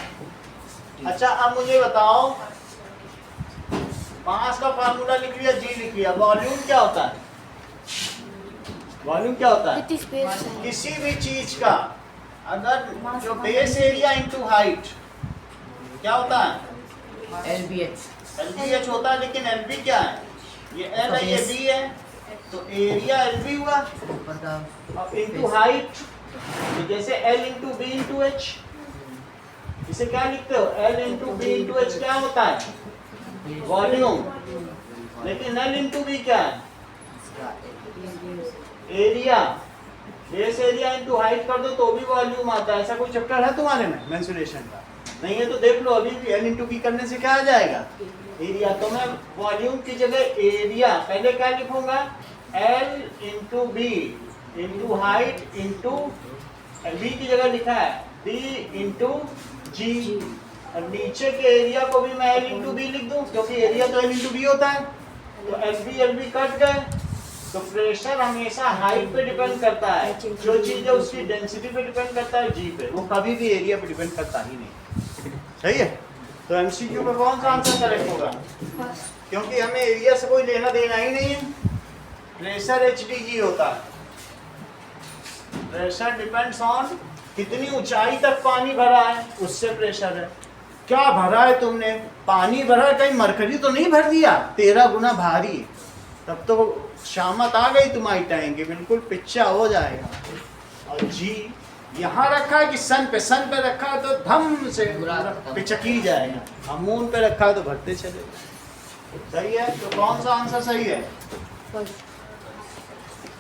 अच्छा अब मुझे बताओ, मास का फार्मूला लिख लिया, जी लिख लिया, वॉल्यूम क्या होता है? वॉल्यूम क्या होता है? किसी भी चीज का अगर जो बेस एरिया इनटू हाइट क्या होता है? LBH होता है, लेकिन LB क्या है? ये L है, ये B है, तो एरिया LB हुआ और इनटू हाइट, तो जैसे L into B into H, इसे क्या लिखते हो? L into B into H क्या होता है? वॉल्यूम। लेकिन L इंटू B क्या है? Area. Base area into height कर दो तो भी वॉल्यूम आता है। ऐसा कोई चैप्टर है तुम्हारे में मेंसुरेशन का? नहीं है तो देख लो, अभी भी L इंटू बी करने से क्या आ जाएगा? एरिया। तो मैं वॉल्यूम की जगह एरिया पहले क्या लिखूंगा? L into B into height into, B की जगह लिखा है B इंटू जी, और नीचे के एरिया को भी मैं L इंटू बी लिख दूं, क्योंकि एरिया तो L इंटू बी होता है। तो LB कट गए, तो प्रेशर हमेशा हाइट पे डिपेंड करता है, जो चीज है उसकी डेंसिटी पे डिपेंड करता है, जी पे, वो कभी भी एरिया पे डिपेंड करता ही नहीं। सही है? तो एमसीक्यू में कौन सा आंसर करेक्ट होगा? क्योंकि हमें एरिया से कोई लेना देना ही नहीं है, प्रेशर एचडीजी होता है। प्रेशर डिपेंड्स ऑन कितनी ऊंचाई तक पानी भरा है, उससे प्रेशर है। क्या भरा है तुमने? पानी भरा है, कहीं मरकरी तो नहीं भर दिया? 13 गुना भारी, तब तो शामत आ गई तुम्हारी टैंक, बिल्कुल पिच्चा हो जाएगा। और जी यहाँ रखा है कि सन पे रखा है तो धम से पिचकी जाएगा, हम मून पे रखा है तो भरते चले। सही है? तो कौन सा आंसर सही है?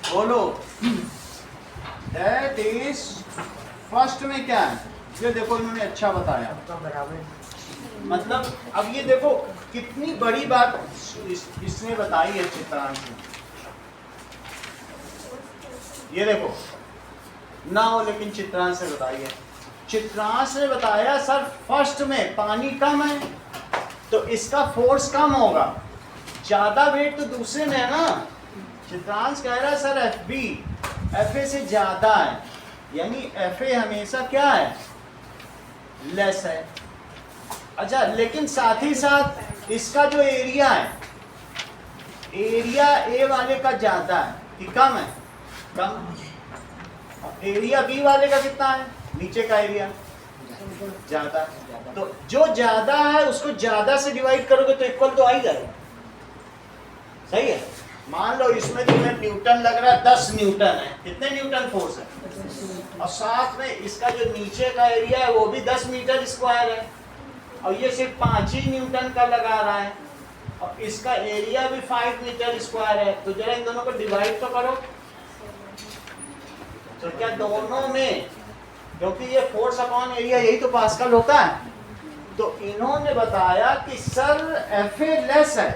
बोलो। दैट इज फर्स्ट में क्या है? ये देखो इन्होंने अच्छा बताया, मतलब अब ये देखो कितनी बड़ी बात इसने बताई है चित्रांश में। ये देखो ना हो, लेकिन चित्रांश ने बताई है। चित्रांश ने बताया सर फर्स्ट में पानी कम है तो इसका फोर्स कम होगा, ज्यादा वेट तो दूसरे में है ना। चित्रांश कह रहा है sir F B F A से ज्यादा है, यानी एफ ए हमेशा क्या है? लेस है। अच्छा, लेकिन साथ ही साथ इसका जो एरिया है, एरिया ए वाले का ज्यादा है कि कम है? कम। एरिया बी वाले का कितना है? नीचे का एरिया ज्यादा। तो जो ज्यादा है उसको ज्यादा से डिवाइड करोगे तो इक्वल तो आ ही जाएगा। सही है? मान लो इसमें तुम्हें न्यूटन लग रहा है, 10 न्यूटन है, कितने न्यूटन फोर्स है? और साथ में इसका जो नीचे का एरिया है वो भी 10 मीटर स्क्वायर है, और ये सिर्फ 5 ही न्यूटन का लगा रहा है, और इसका एरिया भी 5 मीटर स्क्वायर है। तो जरा इन दोनों को डिवाइड तो करो। तो क्या दोनों में, क्योंकि ये फोर्स अपॉन एरिया यही तो पास्कल होता है, तो इन्होंने बताया कि सर एफ ए लेस है,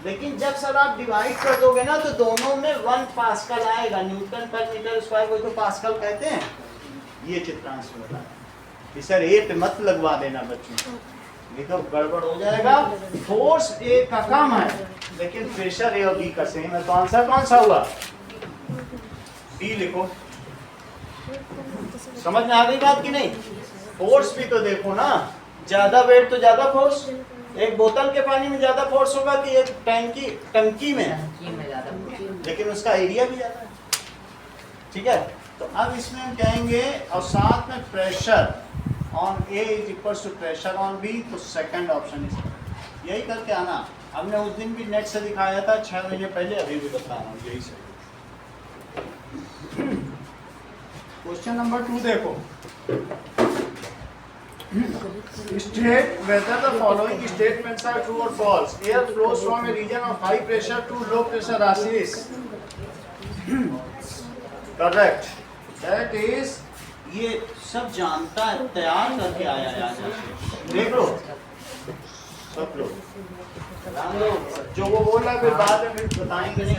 लेकिन जब सर आप डिवाइड कर दोगे ना तो दोनों में 1 पास्कल आएगा, न्यूटन पर मीटर स्क्वायर को तो पास्कल कहते हैं। ये चित्रांश में बताया कि सर ए पे मत लगवा देना बच्चों, नहीं तो गड़बड़ हो जाएगा। फोर्स ए का कम है लेकिन प्रेशर ए और बी का सेम है, तो आंसर कौन सा हुआ? बी लिखो। समझ में आ गई बात कि नहीं? फोर्स भी तो देखो ना, ज्यादा वेट तो ज्यादा फोर्स। एक बोतल के पानी में ज्यादा फोर्स होगा कि एक टंकी में ज्यादा, लेकिन उसका एरिया भी ज्यादा है। ठीक है? तो अब इसमें हम कहेंगे, और साथ में pressure on A is equals to pressure on B, तो सेकंड ऑप्शन इज यही करके आना। हमने उस दिन भी नेट से दिखाया था 6 महीने पहले, अभी भी बता रहा हूँ यही से। क्वेश्चन नंबर 2 देखो। State whether the following statements are true or false. Air flows from a region of high pressure to low pressure Rasis. Correct. That is, ये सब जानता है, तैयार करके आया यार। देख लो सब लोग, जो वो बोल रहा है फिर बाद में फिर बताएंगे नहीं,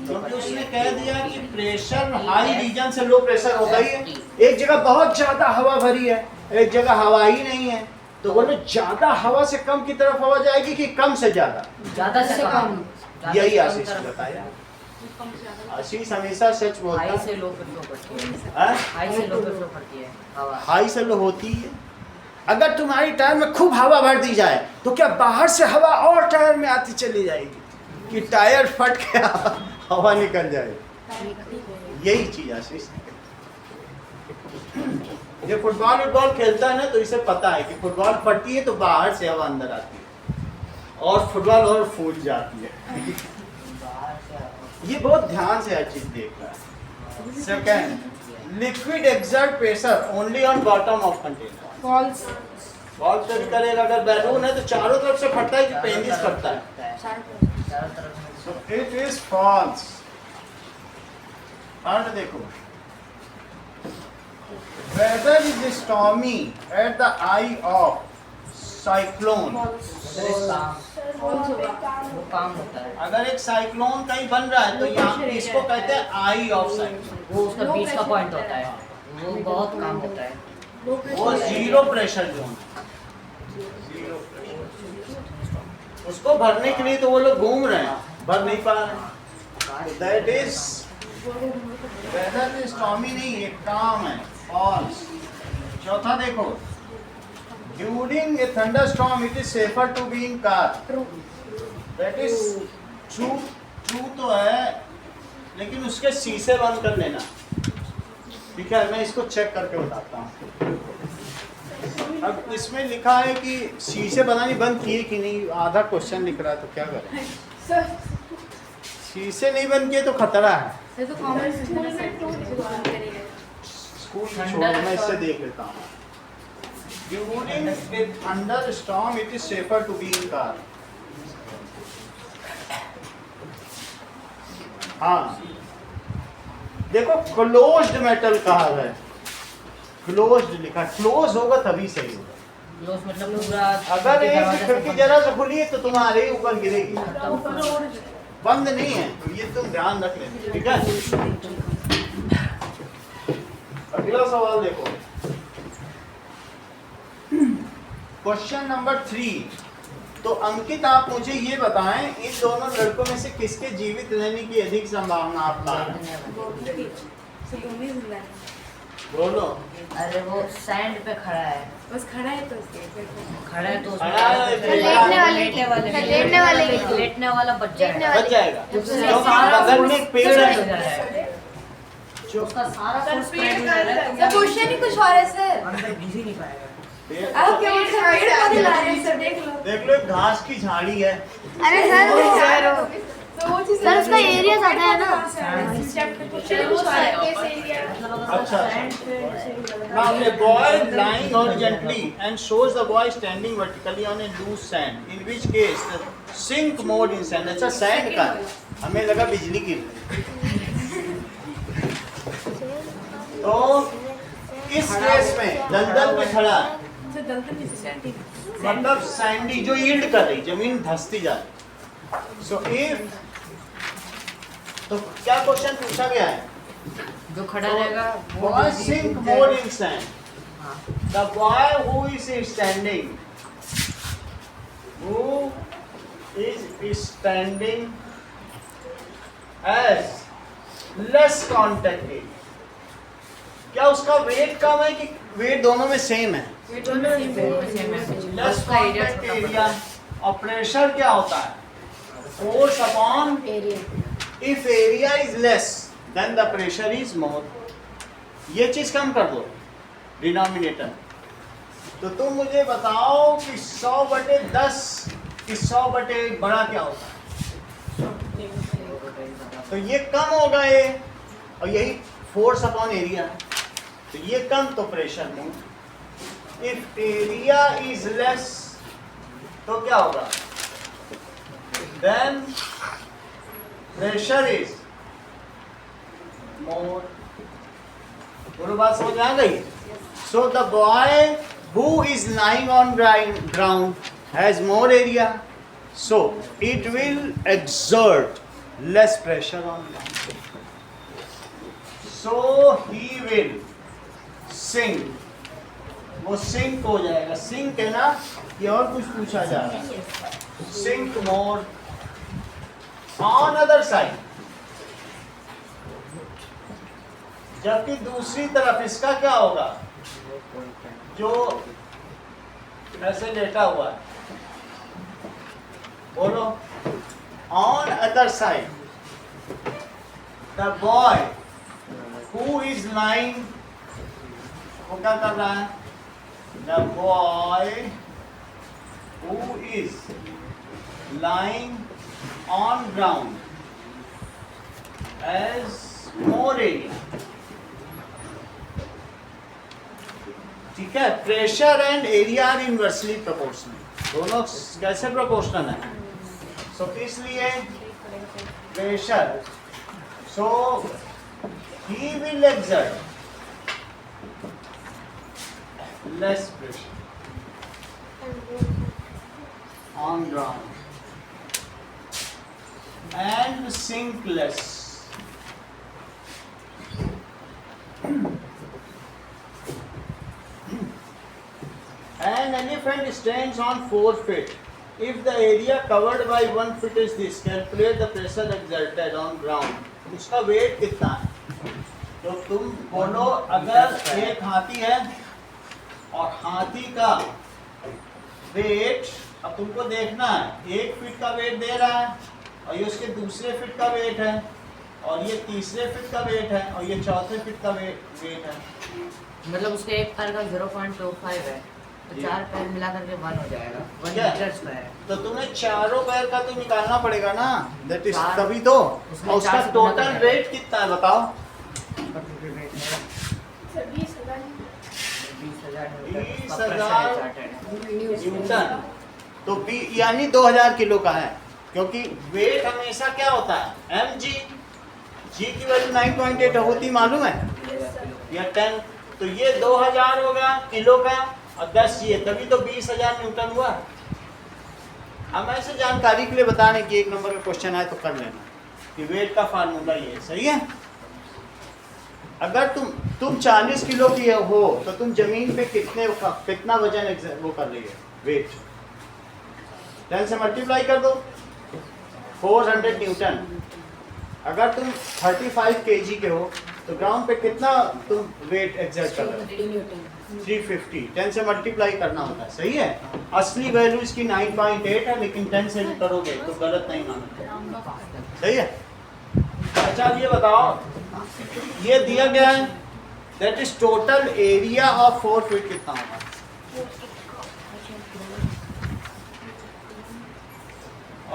क्योंकि उसने कह दिया कि प्रेशर हाई रीजन से लो प्रेशर होता ही है। एक जगह बहुत ज्यादा हवा भरी है, एक जगह हवा ही नहीं है, तो बोले ज्यादा हवा से कम की तरफ हवा जाएगी कि कम से ज्यादा? ज्यादा से कम। यही आशीष ने बताया। आशीष हमेशा सच बोलता है। हाई से लो पे फ्लो करती है, हाई से लो पे फ्लो करती है हवा, हाई से लो होती है। अगर तुम्हारी टायर में खूब हवा भर दी जाए तो क्या बाहर से हवा और टायर में आती चली जाएगी कि टायर फट के हवा निकल जाए? यही चीज आशीष। ये फुटबॉल खेलता है ना, तो इसे पता है कि फुटबॉल फटती है तो बाहर से हवा अंदर आती है और फुटबॉल और फूल जाती है। ये बहुत ध्यान से हर चीज देख रहा है। Second, liquid exert pressure only on bottom of container. False. False तभी करेगा, अगर बैलून है तो चारों तरफ से फटता है कि पेनिस फटता है? चारों तरफ से। So it is false. Third देखो, weather is stormy at the eye of cyclone. वो काम होता है। अगर एक साइक्लोन कहीं बन रहा है तो यहाँ इसको कहते हैं आई ऑफ साइक्लोन। वो उसका बीच का पॉइंट होता है, वो बहुत काम होता है। वो जीरो प्रेशर जोन, उसको भरने के लिए तो वो लोग घूम रहे हैं, भर नहीं पा रहे हैं। दैट इज वेदर इज टॉमी नहीं, एक काम है, फॉल्स। चौथा देखो, during a thunderstorm it is safer to be in car, that is true. True तो है, लेकिन उसके शीशे बंद कर लेना, ठीक है? मैं इसको चेक करके बताता हूँ। अब इसमें लिखा है कि शीशे बनानी बंद किए कि नहीं, आधा क्वेश्चन लिख रहा है, तो क्या करें? सर शीशे नहीं बंद किए तो खतरा है। ये तो कॉमन सेंस है ना सर। स्कूल छोड़, मैं इससे देख लेता हूँ। During a thunderstorm it is safer to be in car. हाँ देखो, क्लोज्ड मेटल कहा है, क्लोज्ड लिखा, क्लोज होगा तभी सही होगा। क्लोज मतलब पूरा। अगर एक खिड़की जरा से खुली है तो तुम्हारे ही ऊपर गिरेगी, बंद नहीं है, तो ये तुम ध्यान रख लेना, ठीक है? अगला सवाल देखो, क्वेश्चन नंबर 3। तो अंकित, आप मुझे ये बताएं, इन दोनों लड़कों में से किसके जीवित रहने की अधिक संभावना आपका है? बोलो। अरे वो सैंड पे खड़ा है, बस खड़ा है तो इसके खड़ा है तो खड़ा है, लेटने वाले लेटने वाला बच जाएगा। बच जाएगा, क्योंकि बगल में एक पेड़ है। उसका सारा सर, फुट पेड़ स्प्रेड का हो रहा है, सर क्वेश्चन ही कुछ और है सर। अंदर घुस ही नहीं पाएगा। आप क्या बोल रहे हैं? पेड़ पौधे ला रहे हैं सर, देख लो। देख लो, एक घास की झाड़ी है। अरे सर तो वो चीज़ सर उसका एरिया ज्यादा है ना। अच्छा। Now a boy lying horizontally and shows the boy standing vertically on a loose sand. In which case the sink mode in sand. अच्छा, sand का है, हमें लगा बिजली गिर रही। तो इस केस में दलदल पे खड़ा है, सर दलदल नहीं सर, मतलब सैंडी जो यील्ड कर रही, जमीन धंसती जा रही। सो इफ, तो क्या क्वेश्चन पूछा गया है? जो खड़ा रहेगा वो Boy भी sink डूब more जाएगा। in sand. हाँ। The boy who is standing, as less contacted. क्या उसका वेट कम है कि वेट दोनों में सेम है? ये दोनों ही लेस कॉन्टैक्ट एरिया। और प्रेशर क्या होता है? Force upon area. If area is less than the pressure is मोर। ये चीज कम कर दो डिनोमिनेटर। तो तुम मुझे बताओ कि 100/10 कि 100/1 बड़ा क्या होता है? तो ये कम होगा ये, और यही फोर्स अपॉन एरिया है, तो ये कम तो pressure more. If area is less तो क्या होगा? Then pressure is more. दोनों बात समझ में आ गई? So the boy who is lying on ground has more area, so it will exert less pressure on land. So he will sink. वो सिंक हो जाएगा। सिंक है ना, ये और कुछ पूछा जा रहा है। Sink more on other side. जबकि दूसरी तरफ इसका क्या होगा? जो ऐसे लेटा हुआ है, बोलो। On other side the boy who is lying, वो क्या कर रहा है? The boy who is lying on ground as more area. ठीक है, pressure and area are inversely proportional. दोनों कैसे प्रोपोर्शनल है? सो इसलिए pressure, so he will exert less pressure on ground and sink less. An elephant stands on 4 feet if the area covered by 1 foot is this, calculate the pressure exerted on ground. उसका wait कितना है? तो तुम बोलो अगर एक हाथी है और हाथी का वेट, अब तुमको देखना है 1 फीट का वेट दे रहा है और ये उसके दूसरे फीट का वेट है और ये तीसरे फीट का वेट है और ये चौथे फीट का वेट है। मतलब उसके एक पैर का 0.25 है तो जी। 4 पैर मिला करके 1 हो जाएगा 1 क्या? Metre square. तो तुम्हें चारों पैर का तो निकालना पड़ेगा ना, दैट इज चार- तभी तो। उसमें और उसका 4 से गुना टोटल करना है। वेट कितना है बताओ? Sir 20,000 Newton. तो यानी 2000 किलो का है, क्योंकि वेट हमेशा क्या होता है mg, g की वैल्यू 9.8 होती मालूम है या 10, तो ये 2000 हो गया किलो का और 10 ये, तभी तो 20,000 न्यूटन हुआ। अब ऐसे जानकारी के लिए बताने की 1 नंबर का क्वेश्चन है तो कर लेना कि वेट का फार्मूला ये सही है। अगर तुम 40 किलो की हो तो तुम जमीन पे कितना वजन वो कर रही है वेट, 10 से मल्टीप्लाई कर दो 400 न्यूटन। अगर तुम 35 केजी के हो तो ग्राउंड पे कितना तुम वेट एग्जर्ट कर रहे हो? 350, 10 से मल्टीप्लाई करना होता है सही है। असली वैल्यू इसकी 9.8 है लेकिन 10 से करोगे तो गलत नहीं मानोगे, सही है। अच्छा अब ये बताओ, ये दिया गया है that is total area of 4 feet कितना होगा?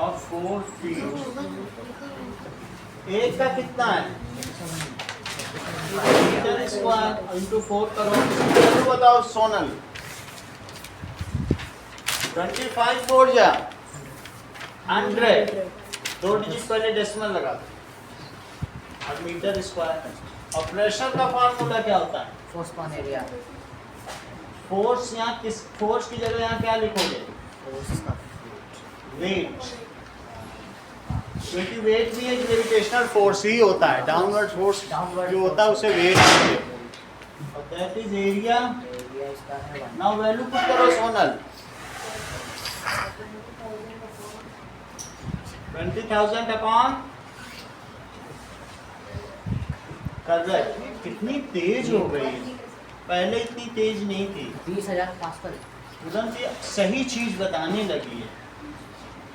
ऑफ 4 फीट एक का कितना है? मीटर स्क्वायर इंटू 4 करो। तो बताओ सोनल 25 बोर्ड जा 100 2 डिजिट पहले डेसिमल लगा दो और मीटर स्क्वायर। और प्रेशर का फार्मूला क्या होता है? Force upon area. फोर्स यहाँ किस फोर्स की जगह यहाँ क्या लिखोगे? फोर्स का वेट, क्योंकि वेट भी एक ग्रेविटेशनल फोर्स ही होता है, डाउनवर्ड फोर्स जो होता है उसे वेट कहते हैं। और दैट इज एरिया। एरिया इसका है 1। नाउ वैल्यू पुट करो सोनल। 20,000 upon correct. कितनी तेज हो गई, पहले इतनी तेज नहीं थी, 20,000 पास्कल तुरंत ये सही चीज बताने लगी है।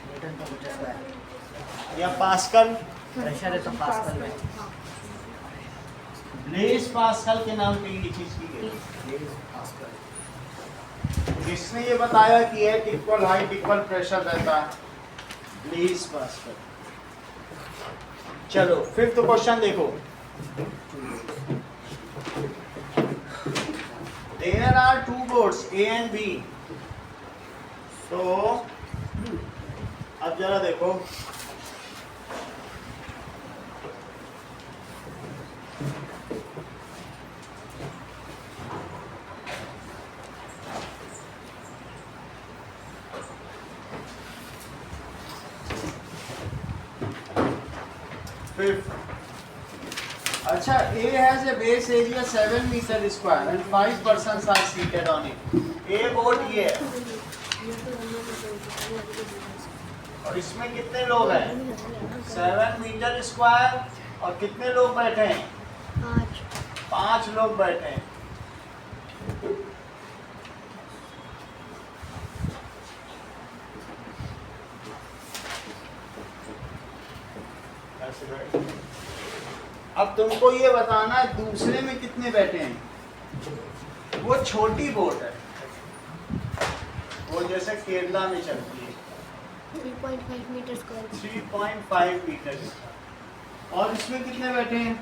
न्यूटन पर मीटर स्क्वायर। या पास्कल, प्रेशर है तो पास्कल में। ब्लेस पास्कल के नाम पे ये चीज की गई। पास्कल। जिसने ये बताया कि एक इक्वल हाइट इक्वल प्रेशर रहता है, ब्लेस पास्कल। चलो 5th क्वेश्चन देखो। There are 2 boards A and B. So अब जरा देखो, अच्छा A has a base area 7 meter square and 5 persons are seated on it. A board ये है और इसमें कितने लोग हैं? 7 मीटर स्क्वायर और कितने लोग बैठे हैं? 5 लोग बैठे हैं। ऐसे बैठे। अब तुमको ये बताना है दूसरे में कितने बैठे हैं। वो छोटी बोट है, वो जैसे केरला में चलती है 3.5 मीटर स्क्वायर। 3.5 मीटर। और इसमें कितने बैठे हैं?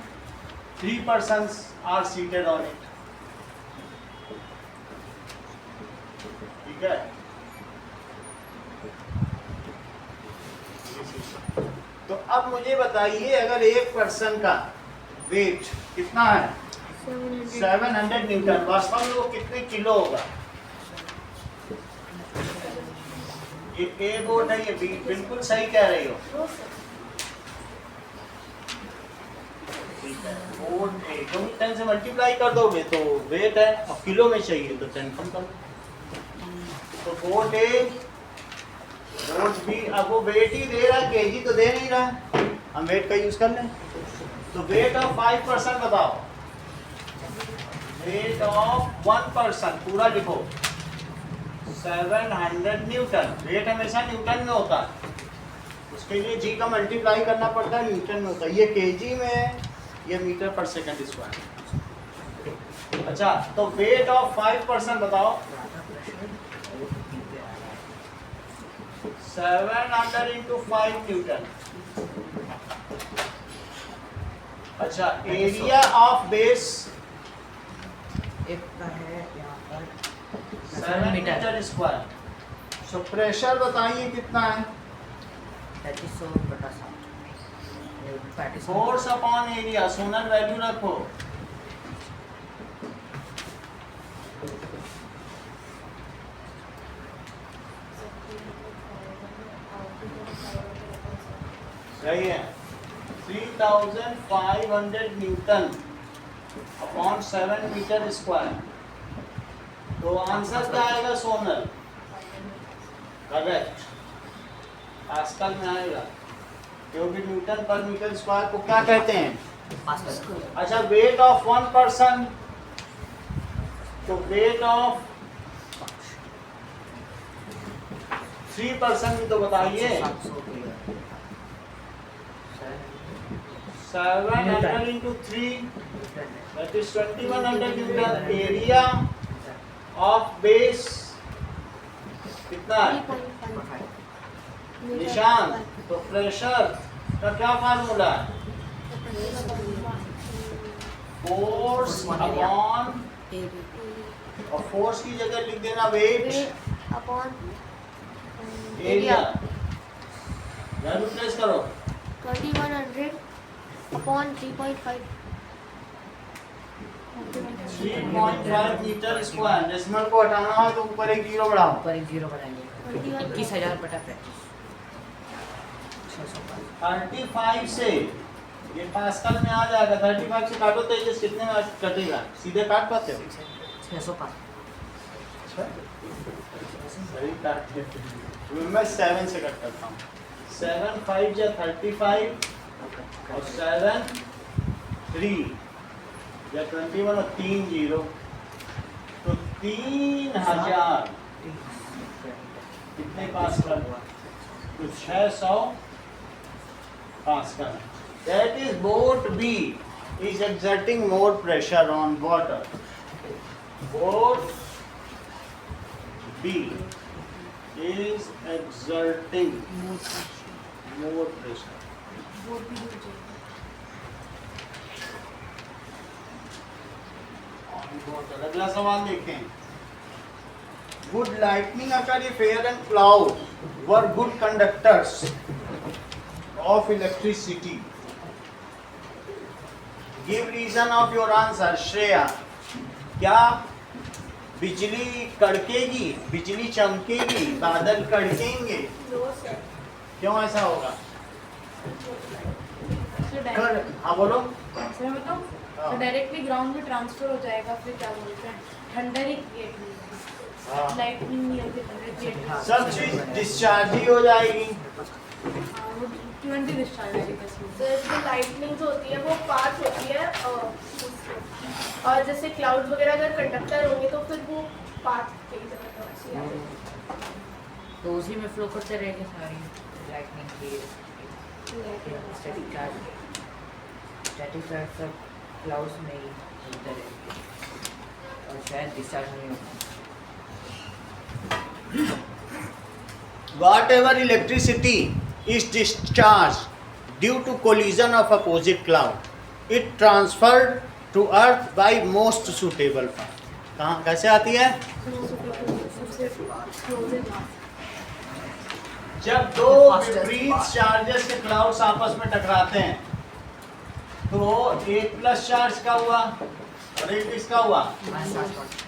3 persons are seated on it। ठीक है, तो अब मुझे बताइए अगर एक पर्सन का वेट कितना है? 700 न्यूटन, वास्तव में वो कितने किलो होगा? ये ए बोर्ड है, ये बी, बिल्कुल सही कह रही हो। ठीक है, बोर्ड ए तुम 10 से मल्टीप्लाई कर दोगे तो वेट है और किलो में चाहिए तो 10 कम कर दो। तो बोर्ड ए वोल्ट भी, अब वो वेट ही दे रहा है, केजी तो दे नहीं रहा है, हम वेट का यूज कर लें। तो वेट ऑफ 5% बताओ, वेट ऑफ 1% पूरा लिखो 700 न्यूटन। वेट हमेशा न्यूटन में होता है, उसके लिए जी का मल्टीप्लाई करना पड़ता है, न्यूटन में होता है। ये केजी में है, ये मीटर पर सेकंड स्क्वायर। अच्छा, तो वेट ऑफ 5% बताओ, 700 इंटू 5 न्यूटन। अच्छा, एरिया ऑफ बेस एक का है यहाँ पर 7 मीटर स्क्वायर। सो प्रेशर बताइए कितना है, 3300/7 force upon area, Sonal value रखो। सही है, 3500 न्यूटन अपॉन 7 मीटर स्क्वायर। तो आंसर क्या आएगा सोनल? करेक्ट, पास्कल में आएगा, क्योंकि न्यूटन पर मीटर स्क्वायर को क्या कहते हैं? पास्कल। अच्छा, वेट ऑफ 1%, तो वेट ऑफ 3% भी तो बताइए। 700 into 3, that is 2100 Newton. Area of base कितना है? 3.5 निशान। तो प्रेशर का क्या फार्मूला है? फोर्स अपॉन, और फोर्स की जगह लिख देना weight upon area. Value place करो, 2100 अपॉन 3.5 3.5 मीटर स्क्वायर। डेसिमल को हटाना हो तो ऊपर एक जीरो बढ़ाओ, ऊपर एक जीरो बनाएंगे, 21,000/35 35 से ये पास्कल में आ जाएगा। 35 से काटो तो ये कितने में कटेगा? सीधे काट पाते हो? 605 सही काटते हो। मैं 7 से कट करता हूँ। 7 5 या 35 और 7 3 या 21 और 3 जीरो, तो 3000 कितने पास्कल? तो 600 pascal. That is boat B is exerting more pressure on water. Boat B is exerting more pressure. On water. अगला सवाल देखते हैं। Would lightning occur if air and cloud were good conductors of electricity? Give reason of your answer, Shreya. क्या बिजली कड़केगी, बिजली चमकेगी, बादल कड़केंगे? No sir. क्यों ऐसा होगा? तो डायरेक्ट, हाँ बोलो। मैं बताऊं, हाँ। तो डायरेक्टली ग्राउंड में ट्रांसफर हो जाएगा, फिर क्या बोलते हैं, थंडर ही क्रिएट नहीं हाँ। होगा, लाइटनिंग नहीं होगी, थंडर क्रिएट नहीं होगा। सब चीज डिस्चार्ज ही हो जाएगी। हाँ, वो 20 डिस्चार्ज आएगी बस में। सर जो लाइटनिंग जो होती है वो पास होती है और जैसे क्लाउड वगैरह अगर कंडक्टर होंगे तो फिर वो पाथ कई जगह पर ऐसे आ जाएंगे। तो उसी में फ्लो करते रहेंगे सारी लाइटनिंग की स्टैटिक चार्ज सब क्लाउड्स में ही घूमते रहेंगे और शायद डिस्चार्ज नहीं होगा। Whatever electricity is discharged due to collision of opposite cloud, it transferred to earth by most suitable path. कहाँ कैसे आती है? जब दो विपरीत चार्जेस के क्लाउड्स आपस में टकराते हैं तो एक प्लस चार्ज का हुआ और एक किसका हुआ?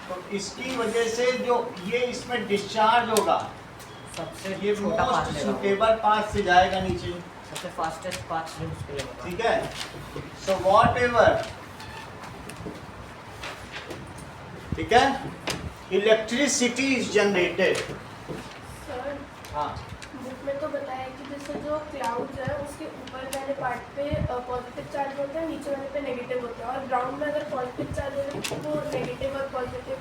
तो इसकी वजह से जो ये इसमें डिस्चार्ज होगा, सबसे ये छोटा पाथ मोस्ट लेगा, सुटेबल पाथ से जाएगा नीचे। सबसे फास्टेस्ट पाथ भी उसके लिए होगा। ठीक है, सो वॉट एवर, ठीक है, इलेक्ट्रिसिटी इज जनरेटेड। सर हाँ, बुक उसमें तो बताया कि जैसे जो क्लाउड्स है उसके ऊपर वाले पार्ट पे पॉजिटिव चार्ज होता है, नीचे वाले पे नेगेटिव होता है, और ग्राउंड में अगर पॉजिटिव चार्ज हो तो वो नेगेटिव और पॉजिटिव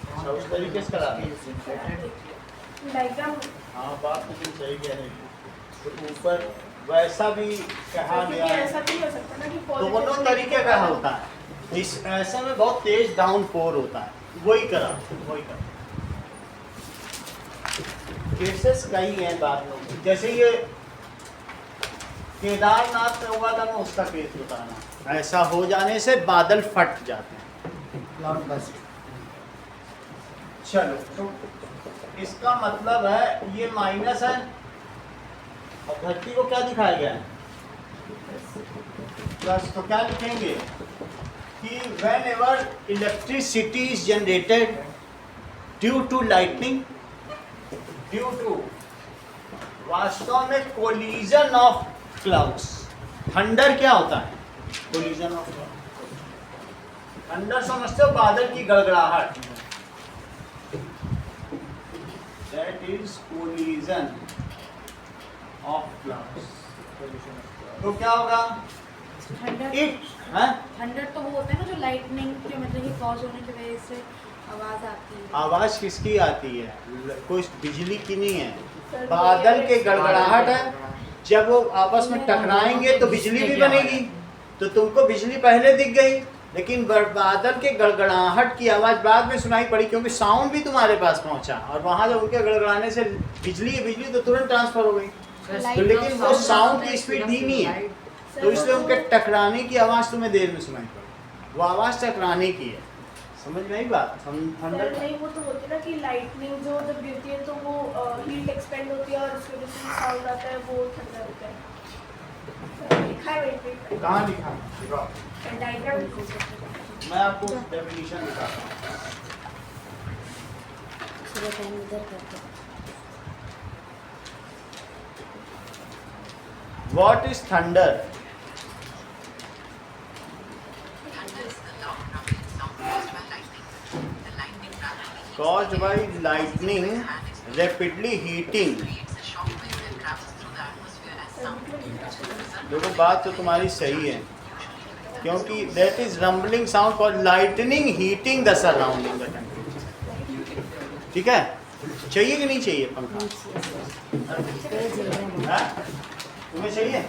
अच्छा उस तरीके से करा दी। डायग्राम। हाँ बात तो तुम सही कह रहे हो। तो ऊपर वैसा भी कहा गया है, ऐसा भी हो सकता है ना कि दोनों positive तरीके का होता है। इस ऐसे में बहुत तेज डाउन पोर होता है, वही करा। केसेस कई हैं बाद में, जैसे ये केदारनाथ में हुआ था, मैं उसका केस बताना। ऐसा हो जाने से बादल फट जाते हैं, क्लाउड बस्ट। चलो तो इसका मतलब है ये माइनस है, और धरती को क्या दिखाया गया है प्लस। तो क्या लिखेंगे कि whenever electricity is generated due to lightning, due to वास्तव में कोलिजन ऑफ क्लाउड्स। थंडर क्या होता है? Collision of clouds. थंडर समझते हो बादल की गड़गड़ाहट, that is collision of clouds. तो क्या होगा? थंडर इट है थंडर तो वो होता है ना जो लाइटनिंग के मतलब कि कॉज होने की वजह से आवाज आती है। आवाज किसकी आती है? कोई बिजली की नहीं है, बादल के गड़गड़ाहट है। जब वो आपस में टकराएंगे तो बिजली भी बनेगी, तो तुमको बिजली पहले दिख गई, लेकिन बादल के गड़गड़ाहट की आवाज बाद में सुनाई पड़ी, क्योंकि साउंड भी तुम्हारे पास पहुंचा, और वहां जब उनके गड़गड़ाने से बिजली तो तुरंत ट्रांसफर हो गई। तो लेकिन वो साउंड की स्पीड धीमी है, तो इसलिए उनके टकराने की आवाज तुम्हें देर में सुनाई पड़ी। वो आवाज टकराने की है, समझ में आई बात? थंडर नहीं, वो तो होती है ना कि लाइटनिंग जो जब गिरती है तो वो हीट एक्सपेंड होती है और उसकी वजह से साउंड आता है, वो थंडर होता है। लिखा है वहीं पे, कहाँ लिखा है? डायग्राम। मैं आपको डेफिनेशन दिखाता हूँ। सूर्य पेन इधर करके What is thunder? Caused by lightning rapidly heating. देखो बात तो तुम्हारी सही है, क्योंकि that is rumbling sound for lightning heating the surrounding the temperature. ठीक है? चाहिए कि नहीं चाहिए पंखा? हाँ? तुम्हें चाहिए?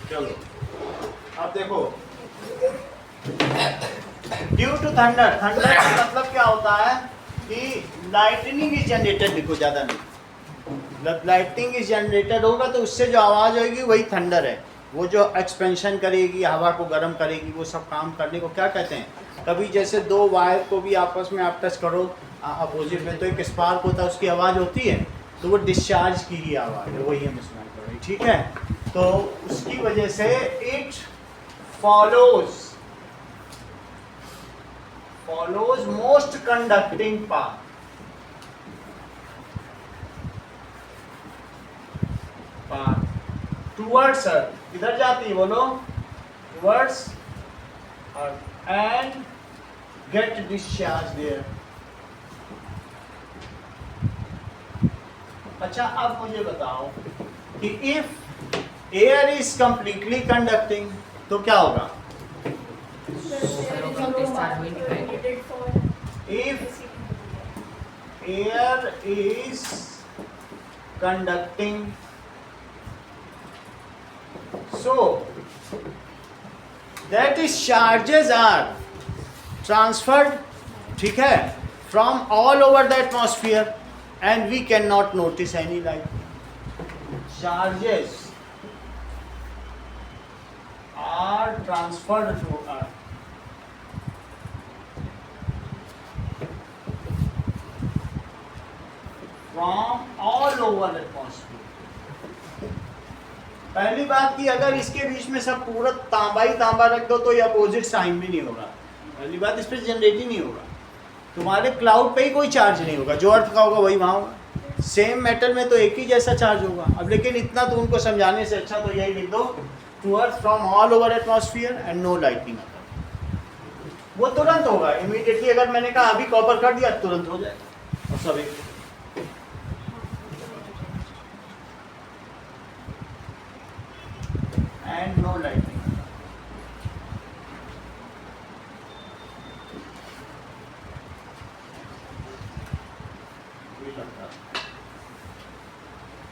चलो अब देखो, ड्यू टू थंडर, थंडर का मतलब क्या होता है कि लाइटनिंग इज जनरेटेड। देखो ज़्यादा नहीं, जब लाइटनिंग इज जनरेटेड होगा तो उससे जो आवाज़ होगी वही थंडर है। वो जो एक्सपेंशन करेगी, हवा को गर्म करेगी, वो सब काम करने को क्या कहते हैं? कभी जैसे दो वायर को भी आपस में आप टच करो अपोजिट में, तो एक स्पार्क होता है, उसकी आवाज़ होती है, तो वो डिस्चार्ज की ही आवाज़ है, वही हमें सुनाई पड़ रही। ठीक है, तो उसकी वजह से it follows most conducting path, towards earth. किधर जाती है बोलो? Towards earth and get discharge there. अच्छा अब मुझे बताओ कि if air is completely conducting तो क्या होगा? If air is conducting so that is charges are transferred, ठीक है, from all over the atmosphere and we cannot notice any light. Charges are transferred to earth. From all over the atmosphere. पहली बात कि अगर इसके बीच में सब पूरा तांबा ही तांबा रख दो तो ये अपोजिट साइन भी नहीं होगा। पहली बात इस पर जनरेट ही नहीं होगा, तुम्हारे क्लाउड पे ही कोई चार्ज नहीं होगा, जो अर्थ का होगा वही वहाँ होगा। सेम मेटल में तो एक ही जैसा चार्ज होगा। अब लेकिन इतना तो उनको समझाने से अच्छा तो यही लिख दो, to earth from all over atmosphere and no lightning. वो तुरंत होगा इमीडिएटली। अगर मैंने कहा अभी कॉपर कर दिया तुरंत हो जाएगा और सब एक and no lightning.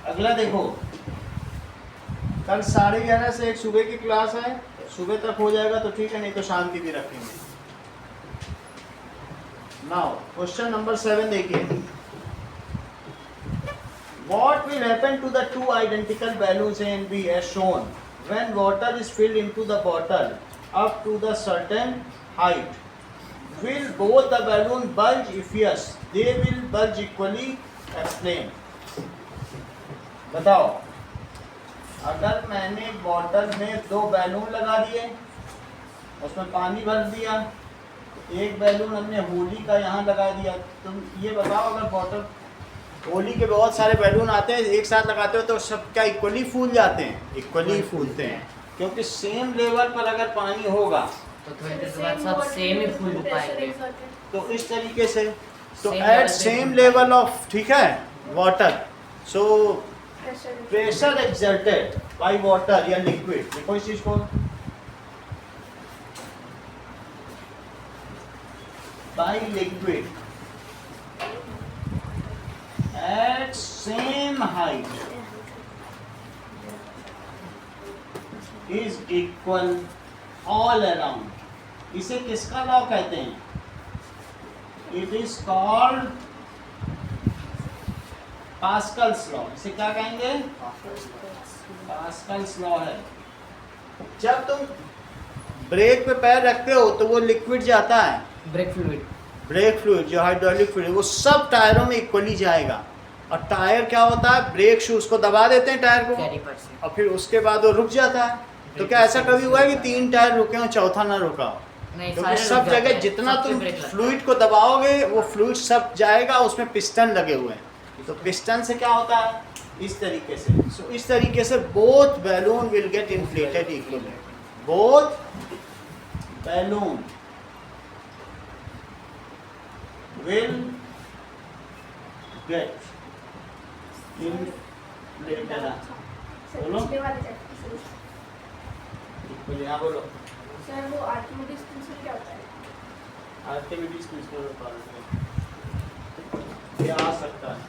अगला देखो, कल 11:30 से एक सुबह की क्लास है, सुबह तक हो जाएगा तो ठीक है, नहीं तो शाम की भी रखेंगे। नाउ क्वेश्चन नंबर 7 देखिए, what will happen to the two identical balloons A and B as shown when water is filled into the bottle up to the certain height? Will both the balloon bulge? If yes, they will bulge equally. Explain. बताओ, अगर मैंने bottle में 2 balloon लगा दिए, उसमें पानी भर दिया, एक बैलून हमने होली का यहाँ लगा दिया, तुम ये बताओ अगर बॉटल, होली के बहुत सारे बैलून आते हैं, एक साथ लगाते हो तो सब क्या इक्वली फूल जाते हैं? इक्वली फूलते हैं, क्योंकि सेम लेवल पर अगर पानी होगा तो थोड़ी देर के बाद सब सेम ही फूल पाएंगे। तो इस तरीके से, तो एट सेम लेवल ऑफ, ठीक है, water, so pressure exerted by water या लिक्विड, देखो इस चीज को, by liquid at same height is equal all around. इसे किसका लॉ कहते हैं? It is called Pascal's law. इसे क्या कहेंगे? पास्कल्स लॉ है। जब तुम ब्रेक पे पैर रखते हो तो वो लिक्विड जाता है, ब्रेक फ्लूइड जो हाइड्रोलिक फ्लूइड, वो सब टायरों में इक्वली जाएगा। और टायर क्या होता है, ब्रेक शूज को दबा देते हैं टायर को, और फिर उसके बाद वो रुक जाता है। तो क्या ऐसा कभी हुआ है कि 3 टायर रुके हो, चौथा ना रुका हो? क्योंकि सब जगह जितना तुम फ्लूइड को दबाओगे वो फ्लूइड सब जाएगा, उसमें पिस्टन लगे हुए हैं। तो पिस्टन से क्या होता है, इस तरीके से, सो इस तरीके से both balloon will get inflated equally, both balloon will get inflated. बोलो, यहाँ बोलो। सर वो आर्किमिडीज प्रिंसिपल क्या होता है? आर्किमिडीज प्रिंसिपल ये आ सकता है।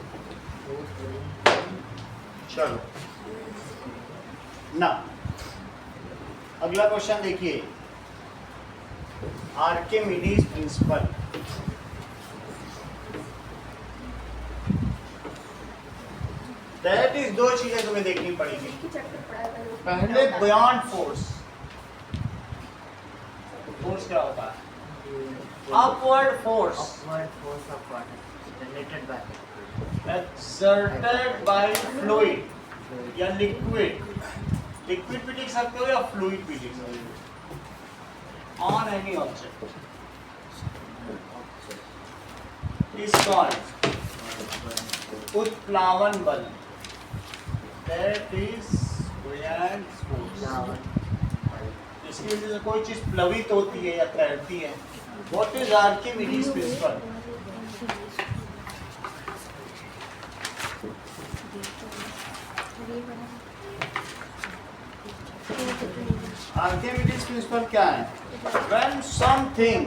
चलो ना, अगला क्वेश्चन देखिए, आर्किमिडीज प्रिंसिपल। दैट इज 2 चीजें तुम्हें देखनी पड़ेगी। पहले बियॉन्ड फोर्स, फोर्स क्या होता है? Upward force of water generated by exerted by fluid या liquid, liquid भी लिख सकते हो या fluid भी लिख सकते हो, on any object is called उत्प्लावन बल। That is buoyant force। इसकी वजह से कोई चीज प्लवित होती है या तैरती है। What is Archimedes principle? Archimedes principle क्या है? When something,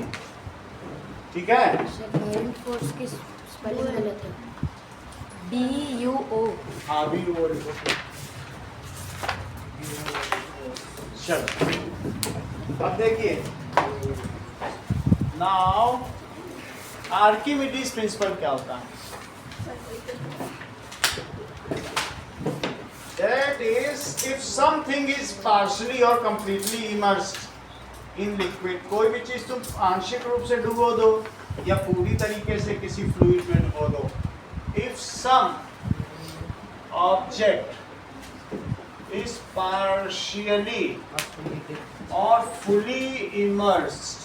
ठीक है? buoyant force की स्पेलिंग गलत है, BUO। हाँ भी वो चलो अब देखिए, नाउ आर्किमिडीज प्रिंसिपल क्या होता है? That is, if something is partially or completely immersed in liquid, कोई भी चीज तुम आंशिक रूप से डुबो दो या पूरी तरीके से किसी फ्लूइड में डुबो दो, if some object is partially or fully immersed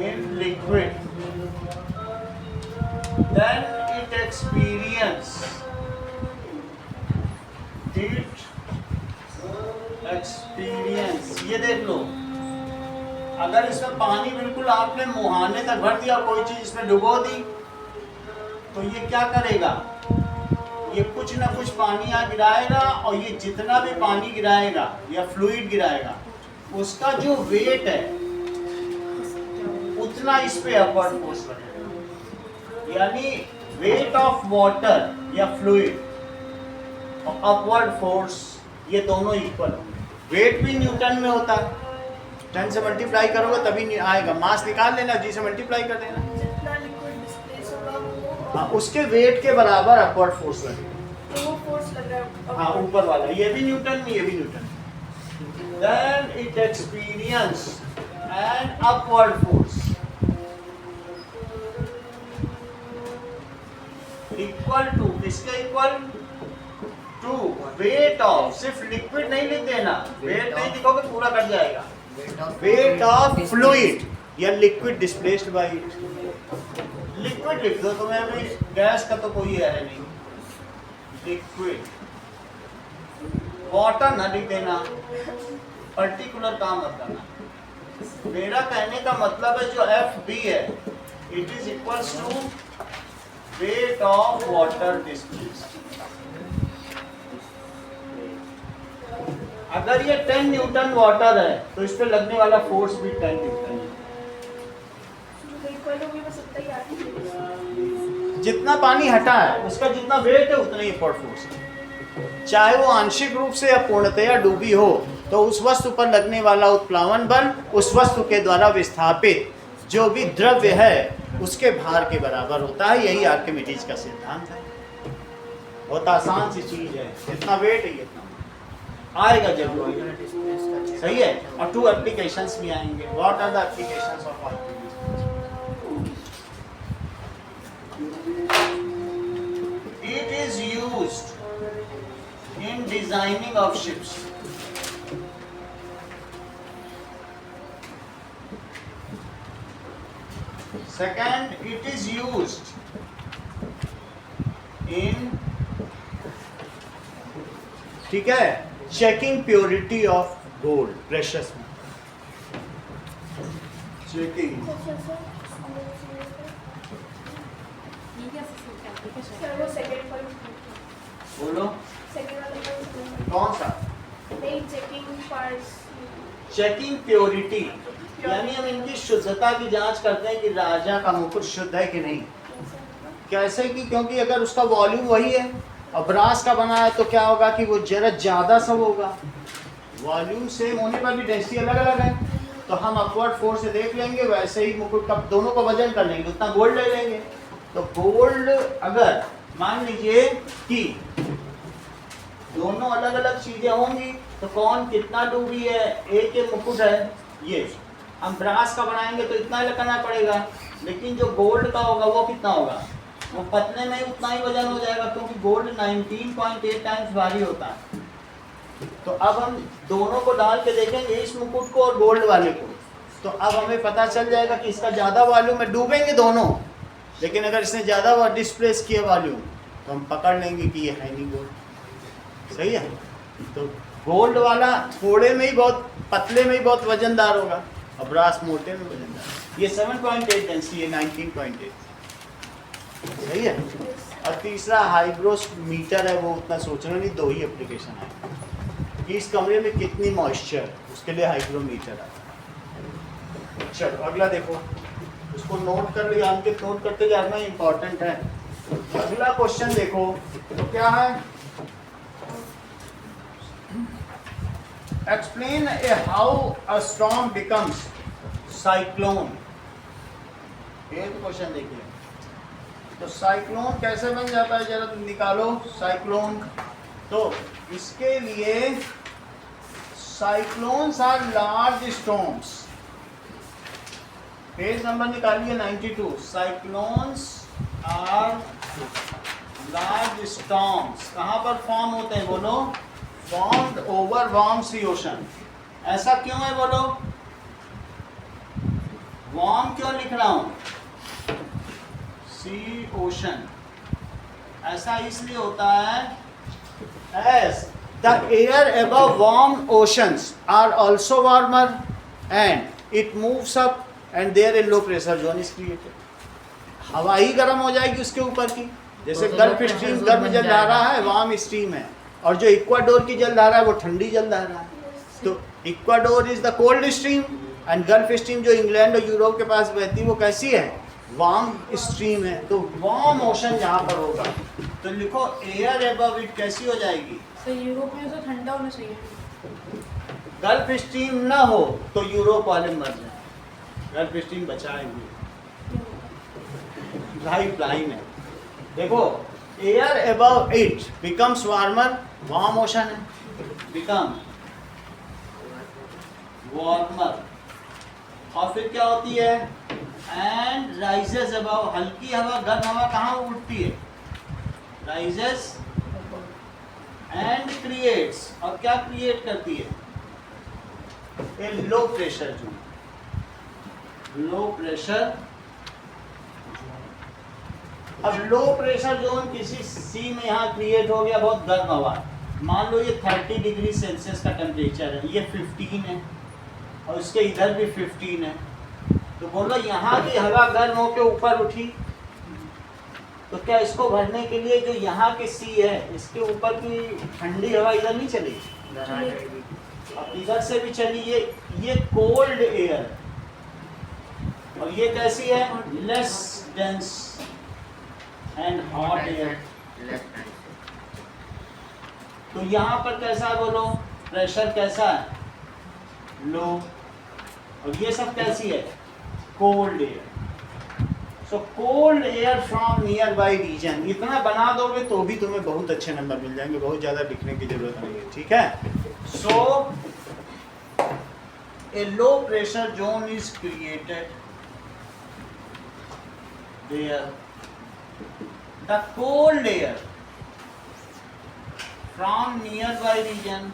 in liquid, then it experience ये देख लो, अगर इसमें पानी बिल्कुल आपने मुहाने तक भर दिया, कोई चीज इसमें डुबो दी, तो ये क्या करेगा? ये कुछ ना कुछ पानी यहाँ गिराएगा और ये जितना भी पानी गिराएगा या फ्लूइड गिराएगा उसका जो वेट है उतना इस पे अपवर्ड फोर्स लगेगा। यानी वेट ऑफ वाटर या फ्लूइड और अपवर्ड फोर्स ये दोनों इक्वल होंगे। वेट भी न्यूटन में होता है, 10 से मल्टीप्लाई करोगे तभी नहीं आएगा। मास निकाल लेना, जी से मल्टीप्लाई कर देना, जितना लिक्विड डिस्प्लेस होगा वो हाँ उसके वेट के बराबर अपवर्ड फोर्स लगेगा। तो वो फोर्स लग रहा है हाँ ऊपर वाला, ये भी न्यूटन में, ये भी Newton. Then it experience an upward force equal to, किसके इक्वल टू वेट ऑफ, सिर्फ लिक्विड नहीं लिख देना, वेट नहीं लिखोगे पूरा कट जाएगा, वेट ऑफ फ्लूइड या liquid displaced by it. Liquid लिख दो, तुम्हें अभी गैस का तो कोई है नहीं, लिक्विड। वाटर ना लिख देना, पर्टिकुलर काम मत करना। मेरा कहने का मतलब है जो एफ बी है it is equals to weight of water displaced. अगर ये 10 न्यूटन वाटर है तो इस पे लगने वाला फोर्स भी 10 न्यूटन है। इक्वल होगी बस उतना ही आगे। जितना पानी हटा है उसका जितना वेट है उतना ही अपवर्ड फोर्स है। चाहे वो आंशिक रूप से या पूर्णतया डूबी हो तो उस वस्तु पर लगने वाला उत्प्लावन बल उस वस्तु के द्वारा विस्थापित जो भी द्रव्य है उसके भार के बराबर होता है। यही आर्किमिडीज का सिद्धांत है। बहुत आसान सी चीज है, जितना वेट है इतना आएगा जरूर, सही है। और 2 एप्लीकेशंस भी आएंगे। What are the applications of Archimedes? It is used in designing of ships. Second, it is used in, ठीक है, checking purity of gold, precious metal. Checking. Sir वो सेकंड पॉइंट बोलो सेकंड वाला point कौन सा? नहीं चेकिंग पार्ट्स चेकिंग प्योरिटी, यानी हम इनकी शुद्धता की जांच करते हैं कि राजा का मुकुट शुद्ध है कि नहीं। कैसे कि क्योंकि अगर उसका वॉल्यूम वही है और ब्रास का बना है तो क्या होगा कि वो जरा ज़्यादा सब होगा। वॉल्यूम सेम होने पर भी डेंसिटी अलग अलग है, तो हम अपवर्ड फोर्स से देख लेंगे, वैसे ही मुकुट का दोनों को वजन कर लेंगे, उतना गोल्ड ले लेंगे। तो गोल्ड अगर मान लीजिए कि दोनों अलग अलग चीज़ें होंगी तो कौन कितना डूबी है, एक ये मुकुट है, ये हम ब्रास का बनाएंगे तो इतना ही लगाना पड़ेगा, लेकिन जो गोल्ड का होगा वो कितना होगा, वो पतले में ही उतना ही वजन हो जाएगा क्योंकि गोल्ड 19.8 टाइम्स भारी होता है। तो अब हम दोनों को डाल के देखेंगे, इस मुकुट को और गोल्ड वाले को, तो अब हमें पता चल जाएगा कि इसका ज़्यादा वॉल्यूम है, डूबेंगे दोनों, लेकिन अगर इसने ज़्यादा डिस्प्लेस किया वॉल्यूम तो हम पकड़ लेंगे कि ये है नहीं गोल्ड। सही है। तो गोल्ड वाला थोड़े में ही बहुत, पतले में ही बहुत वजनदार होगा और ब्रास मोटे में वजनदार। ये 7.8 डेंसिटी है, 19.8। सही है। और तीसरा हाइग्रोमीटर है, वो उतना सोचना नहीं, 2 ही एप्लीकेशन है कि इस कमरे में कितनी मॉइस्चर, उसके लिए हाइग्रोमीटर है। चलो अगला देखो, उसको नोट कर लिया, अंकित नोट करते जाना इंपॉर्टेंट है। अगला क्वेश्चन देखो तो क्या है, explain how a storm becomes cyclone. ये तो क्वेश्चन देखिए, तो साइक्लोन कैसे बन जाता है, जरा तुम निकालो साइक्लोन। तो इसके लिए cyclones are large storms, page number निकालिए 92। साइक्लोन्स आर लार्ज स्टॉर्म्स कहाँ पर फॉर्म होते हैं, बोलो, फॉर्म्ड ओवर वार्म सी ओशन। ऐसा क्यों है बोलो, वार्म क्यों लिख रहा हूं, सी ओशन, ऐसा इसलिए होता है as the air above warm oceans are also warmer and it moves up and there a low pressure zone is created. हवा ही गर्म हो जाएगी उसके ऊपर की, जैसे तो गल्फ low स्ट्रीम pressure गर्म zone जल बन धारा जाएगा। है, वार्म स्ट्रीम है, और जो इक्वाडोर की जल धारा है वो ठंडी जल धारा है। तो Ecuador is the cold stream and gulf stream जो इंग्लैंड और यूरोप के पास बहती है वो कैसी है, वार्म स्ट्रीम है। तो वार्म ओशन जहाँ पर होगा तो लिखो एयर एबव इट कैसी हो जाएगी, सर यूरोप में तो ठंडा होना चाहिए। गल्फ स्ट्रीम ना हो तो यूरोप वाले मर जाए, गल्फ स्ट्रीम बचाएंगे, लाइफ लाइन है। देखो air above it becomes warmer, warm ocean है, बिकम वार्मर, और फिर क्या होती है, एंड राइजेस अबव, हल्की हवा गर्म हवा कहाँ उठती है, राइजेस एंड क्रिएट्स, और क्या क्रिएट करती है, a low pressure zone, low pressure. अब लो प्रेशर जोन किसी सी में यहाँ क्रिएट हो गया, बहुत गर्म हवा, मान लो ये 30 डिग्री सेल्सियस का टेम्परेचर है, ये 15 है और इसके इधर भी 15 है, तो बोलो यहाँ की हवा गर्म होकर ऊपर उठी, तो क्या इसको भरने के लिए जो यहाँ के सी है इसके ऊपर की ठंडी हवा इधर नहीं चलेगी, अब इधर से भी चली, ये कोल्ड एयर, और ये कैसी है, less dense and hot air. तो यहाँ पर कैसा है बोलो, प्रेशर कैसा है, लो, और ये सब कैसी है, cold air. So cold air from nearby region, इतना बना दोगे तो भी तुम्हें बहुत अच्छे नंबर मिल जाएंगे, बहुत ज़्यादा लिखने की जरूरत नहीं है, ठीक है। So a low pressure zone is created there, the cold air from nearby region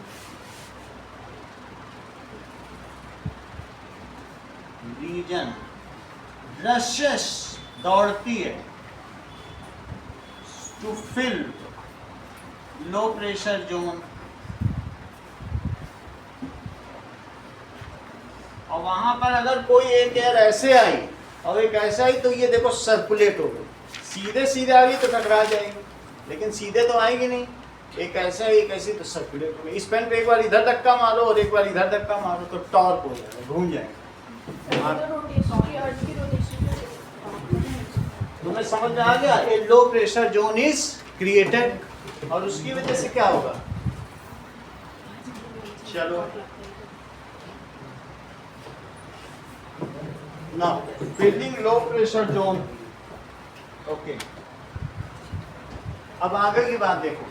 rushes, दौड़ती है, to fill low pressure zone, और वहां पर अगर कोई एक एयर ऐसे आई और एक ऐसा आई तो ये देखो सर्कुलेट हो गई, सीधे सीधे आ गई तो टकरा जाएगी, लेकिन सीधे तो आएगी नहीं, एक ऐसा है एक ऐसी, तो सर्कुलेट हो गई। इस पेन पे एक बार इधर धक्का मारो और एक बार इधर धक्का मारो तो टॉर्क हो जाएगा, घूम जाएगा। तुम्हें समझ में आ गया, a low pressure zone is created, और उसकी वजह से क्या होगा, चलो now filling low pressure zone, okay. अब आगे की बात देखो,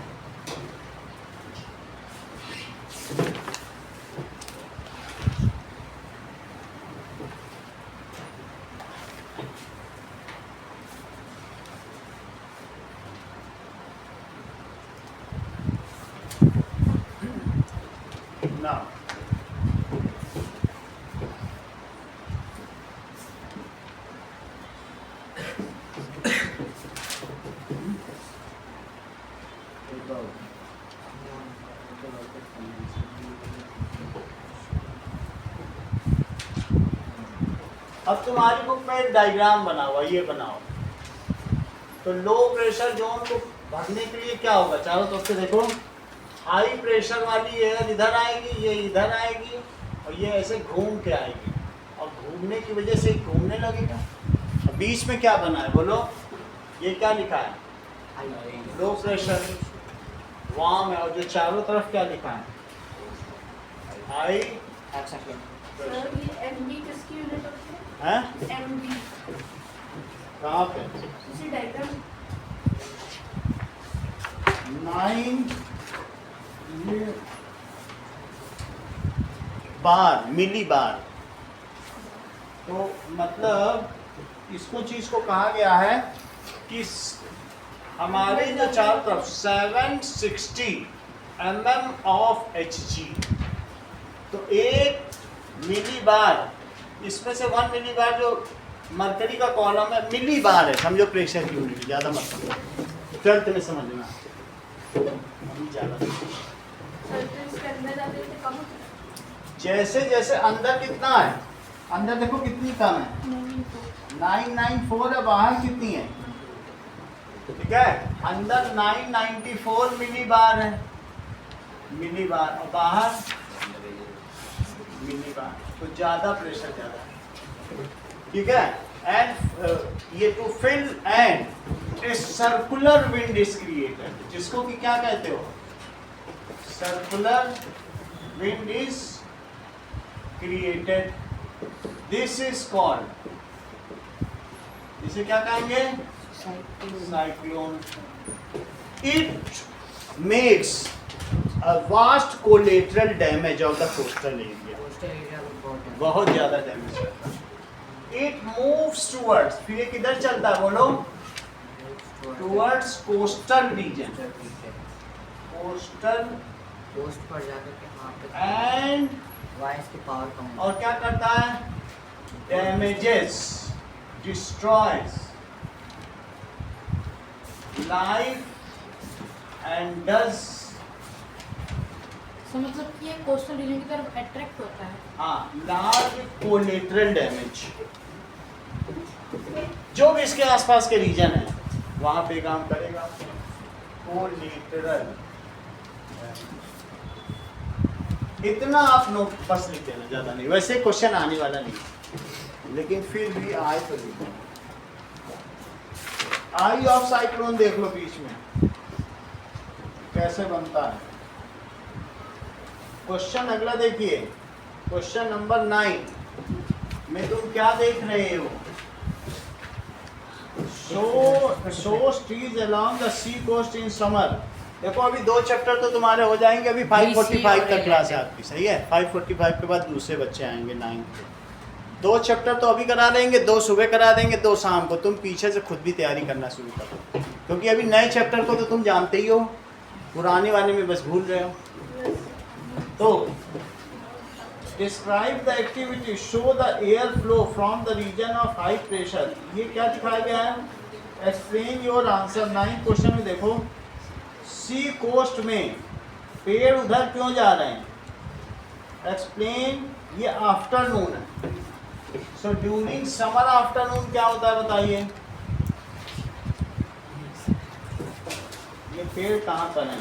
now अब तुम्हारी बुक में एक डायग्राम बना हुआ, ये बनाओ। तो लो प्रेशर जोन को भरने के लिए क्या होगा, चारों तरफ से देखो, हाई प्रेशर वाली एयर इधर आएगी, ये इधर आएगी, और ये ऐसे घूम के आएगी, और घूमने की वजह से घूमने लगेगा। अब बीच में क्या बना है बोलो, ये क्या लिखा है, लो प्रेशर, वार्म है, और जो चारों तरफ क्या लिखा है, हाई MB किसकी यूनिट होती है, है, MB कहाँ पे, इसी डायग्राम 9 बार, मिली बार। तो मतलब इसको चीज को कहा गया है कि हमारे जो चारों तरफ 760 mm ऑफ Hg, तो एक मिली बार, इसमें से 1 मिली बार जो मरकरी का कॉलम है, मिली बार है, समझो प्रेशर की यूनिट, ज़्यादा मत समझो, ट्वेल्थ में समझना ज़्यादा। सर्कल्स के अंदर जाते थे कम होता है। जैसे जैसे अंदर कितना है, अंदर देखो कितनी कम है, 994 है, बाहर कितनी है, ठीक है, अंदर 994 मिली बार है, मिली बार, और बाहर मिली बार, तो ज्यादा प्रेशर ज्यादा है, ठीक है। एंड ये to fill and a circular wind is created, जिसको कि क्या कहते हो, circular wind is created, this is called, इसे क्या कहेंगे, cyclone. It makes a vast collateral damage of the coastal area, coastal area में बहुत बहुत ज्यादा डैमेज करता है। It moves towards, फिर ये किधर चलता है बोलो, towards coastal region, coastal coast पर जाकर के वहाँ पे and वाइस की पावर कम और क्या करता है, damages, destroys life and does, तो मतलब कि ये कोस्टल रीजन की तरफ अट्रैक्ट होता है। हाँ, लार्ज कोलेटरल डैमेज, जो भी इसके आसपास के रीजन है वहां पे काम करेगा, कोलेटरल। इतना आप नोट बस लिख देना, ज्यादा नहीं, वैसे क्वेश्चन आने वाला नहीं, लेकिन फिर भी आए तो लिखो। आई ऑफ साइक्लोन देख लो बीच में कैसे बनता है। क्वेश्चन अगला देखिए, क्वेश्चन नंबर 9 में तुम क्या देख रहे हो, show trees along the sea coast in summer. देखो अभी 2 चैप्टर तो तुम्हारे हो जाएंगे, अभी 5:45 तक क्लास है आपकी, सही है। 5:45 के बाद दूसरे बच्चे आएंगे 9 के। 2 चैप्टर तो अभी करा देंगे, 2 सुबह करा देंगे, 2 शाम को। तुम पीछे से खुद भी तैयारी करना शुरू करो, क्योंकि अभी नए चैप्टर को तो तुम जानते ही हो, पुराने वाले में बस भूल रहे हो। तो describe the activity, show the air flow from the region of high pressure. ये क्या दिखाया गया है, एक्सप्लेन योर आंसर। 9 क्वेश्चन में देखो, सी कोस्ट में पेड़ उधर क्यों जा रहे हैं, एक्सप्लेन। ये आफ्टरनून है, सो ड्यूरिंग समर आफ्टरनून क्या होता है बताइए, ये पेड़ कहाँ पर है,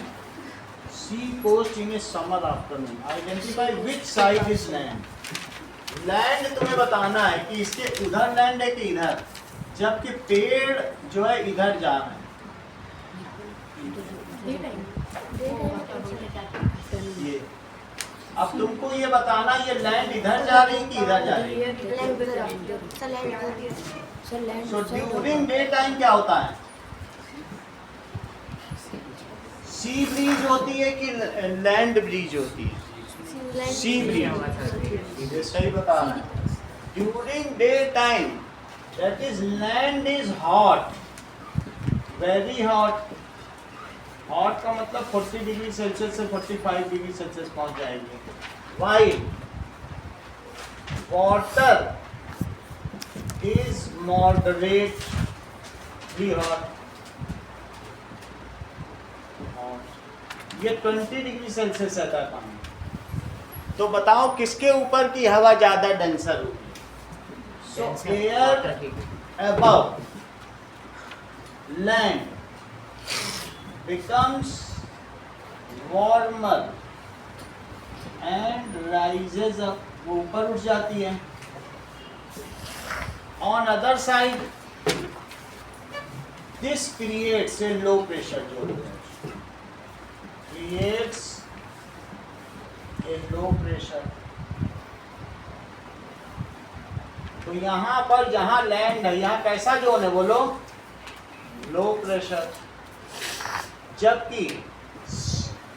sea coast in a summer afternoon. Identify which side is land. Land तुम्हें बताना है कि इसके उधर लैंड है कि इधर, जबकि पेड़ जो है इधर जा रहे हैं। ये अब तुमको ये बताना, ये लैंड इधर जा रही कि इधर जा रही है। सो ड्यूरिंग डे टाइम क्या होता है, सी ब्रीज होती है कि लैंड ब्रीज होती है, सी ब्रीज, ये सही बता रहा है। During day time that is land is hot, very hot. Hot का मतलब 40 डिग्री सेल्सियस से 45 डिग्री सेल्सियस पहुंच जाएगी। While water is moderately hot, ये 20 डिग्री सेल्सियस रहता है पानी। तो बताओ किसके ऊपर की हवा ज्यादा डेंसर होगी, सो air above land becomes warmer and rises up, वो ऊपर उठ जाती है। On other side this creates a low pressure zone, creates a low pressure। तो यहाँ पर जहाँ लैंड है, यहाँ कैसा जोन है बोलो, लो प्रेशर। जबकि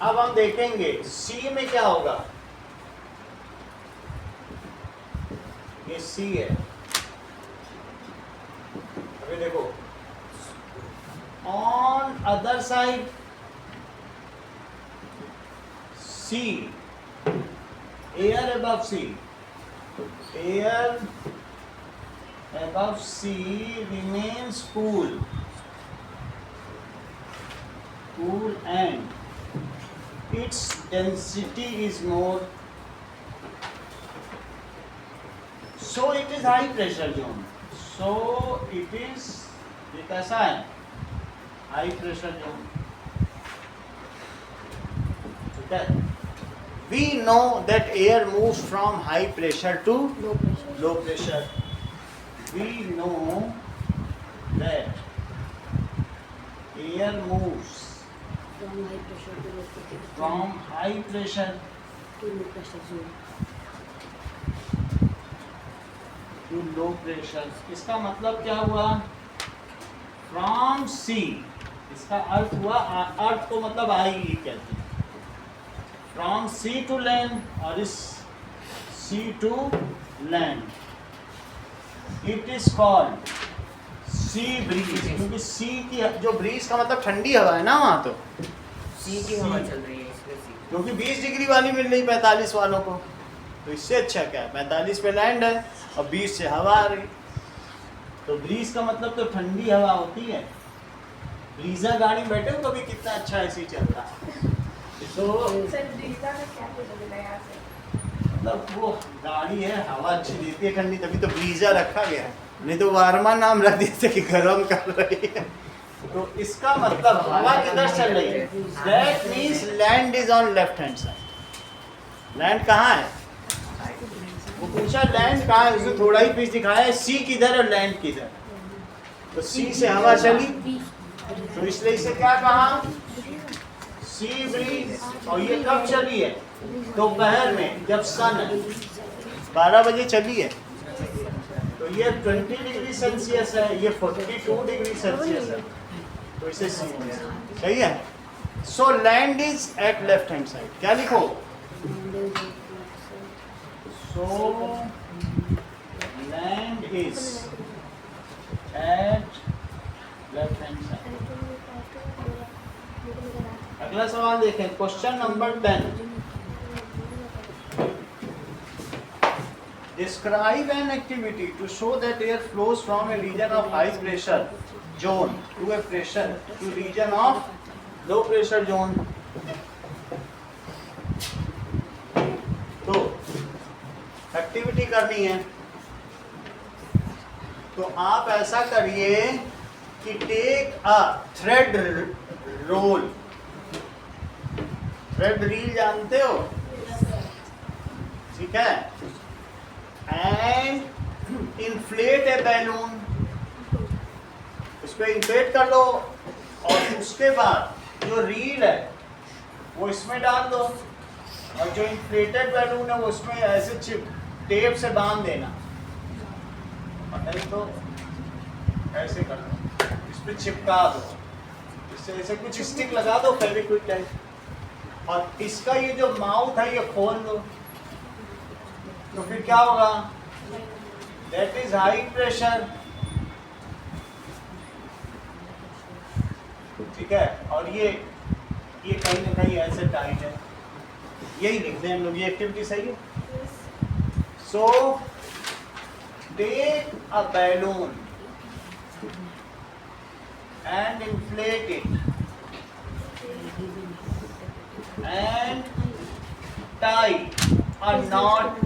अब हम देखेंगे सी में क्या होगा, ये सी है। अभी देखो on other side sea, air above sea, air above sea remains cool and its density is more, so it is high pressure zone, so it is, ये कैसा है, हाई प्रेशर जोन, ठीक है। We know that air moves from high pressure to low pressure low pressure. We know that air moves from high pressure to low pressure from high pressure to low pressure zone to low pressure. इसका मतलब क्या हुआ? From sea, इसका अर्थ हुआ, अर्थ को मतलब आई कहते हैं, फ्रॉम सी टू लैंड, और इस sea to land, it is called sea breeze, क्योंकि सी की जो ब्रीज का मतलब ठंडी हवा है ना वहाँ, तो सी की हवा चल रही है इसलिए सी। क्योंकि 20 डिग्री वाली मिल रही 45 वालों को, तो इससे अच्छा क्या है, 45 पे लैंड है और 20 से हवा आ रही, तो ब्रीज का मतलब तो ठंडी हवा होती है। ब्रीजा गाड़ी बैठे हो कभी, कितना अच्छा एसी चल रहा है, तो सर ब्रीजा का क्या मतलब है यहाँ से? मतलब वो गाड़ी है, हवा अच्छी देती है ठंडी, तभी तो ब्रीजा रखा गया है, नहीं तो वार्मा नाम रख दिए थे कि गर्म कर रही है। तो इसका मतलब हवा किधर चल रही है, that means land is on left hand side. Land कहाँ है, वो पूछा लैंड कहाँ है, उसने थोड़ा ही पीस दिखाया है, सी किधर और लैंड किधर, तो सी से हवा चली, तो इसलिए इसे क्या कहा, सी ब्रीज। और ये कब चली है, दोपहर में जब सन है, 12 बजे चली है, तो ये 20 डिग्री सेल्सियस है, ये 42 डिग्री सेल्सियस है, तो इसे सी सही है। So land is at left hand side, क्या लिखो, so land is at left hand side. अगला सवाल देखें, question number 10। Describe an activity to show that air flows from a region of high pressure zone to a pressure to region of low pressure zone. तो activity करनी है, तो आप ऐसा करिए कि take a thread roll, thread reel जानते हो, ठीक है, एंड इन्फ्लेट ए बैलून, उसको इन्फ्लेट कर लो, और उसके बाद जो रील है वो इसमें डाल दो, और जो इन्फ्लेटेड बैलून है वो उसमें ऐसे टेप से बांध देना, और नहीं तो ऐसे कर दो, इस पे चिपका दो, इससे ऐसे कुछ स्टिक लगा दो फेविक्विक टाइप, और इसका ये जो माउथ है ये खोल दो, तो फिर क्या होगा, दैट इज हाई प्रेशर, ठीक है, और ये कहीं ना कहीं ऐसे टाइट है, यही लिखते हैं हम लोग, ये एक्टिविटी सही है। So take a balloon and inflate it and tie a knot,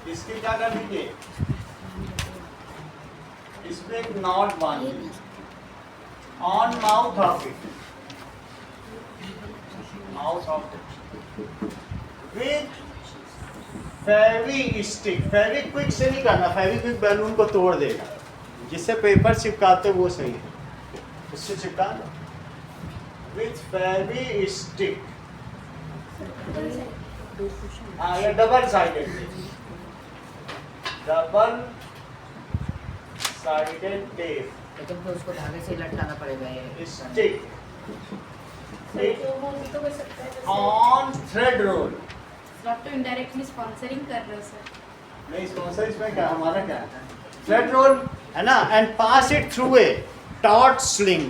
इसके क्या कर दीजिए, इस पे एक नॉट बांध दीजिए on mouth of it, mouth of it with Fevistick, Fevikwik से नहीं करना, फेविक्विक बैलून को तोड़ देगा, जिससे पेपर चिपकाते वो सही है, उससे चिपका दो with फेवी स्टिक, हाँ ये डबल साइडेड टेप, लेकिन तो उसको धागे से लटकाना पड़ेगा ये स्टिक तो वो भी तो कर सकते हैं जैसे- ऑन थ्रेड रोल। आप तो इनडायरेक्टली स्पॉन्सरिंग कर रहे हो सर। नहीं स्पॉन्सर इसमें क्या, हमारा क्या है, थ्रेड रोल है ना, and pass it through a torch sling.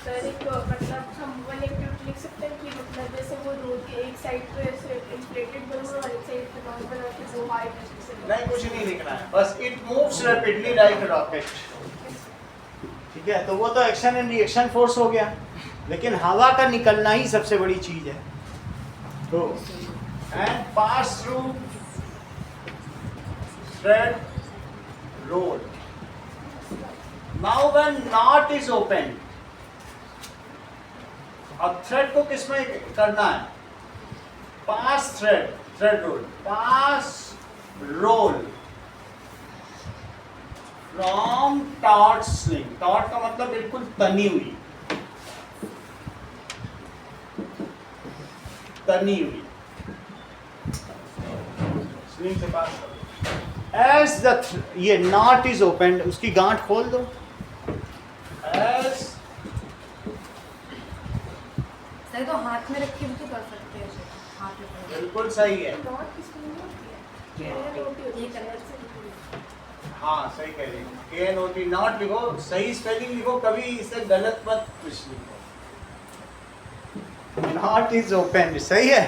Sir एक मतलब हम वन एक्टिविटी लिख सकते हैं कि मतलब जैसे वो रोड के एक साइड पे ऐसे इंफ्लेटेड बलून और एक साइड पे नॉर्मल और फिर वो हाई प्रेशर से नहीं कुछ नहीं लिखना है, बस it moves rapidly like rocket, ठीक है, तो वो तो एक्शन एंड रिएक्शन फोर्स हो गया, लेकिन हवा का निकलना ही सबसे बड़ी चीज है। तो and pass through thread roll, now when knot is open, अब थ्रेड को किसमें करना है? Pass thread roll, pass roll from taut sling. Taut का मतलब बिल्कुल तनी हुई, तनी हुई स्लिंग से पास करो। As the ये knot is opened, उसकी गांठ खोल दो। As सही तो हाथ में रख के भी तो कर सकते हैं, हाथ में पकड़ बिल्कुल सही है। नॉट किसमें होती है? के। ये कलर से हाँ सही कह रही है। KNOT नॉट लिखो, सही स्पेलिंग लिखो, कभी इसे गलत मत कुछ लिखो। नॉट इज ओपन, सही है।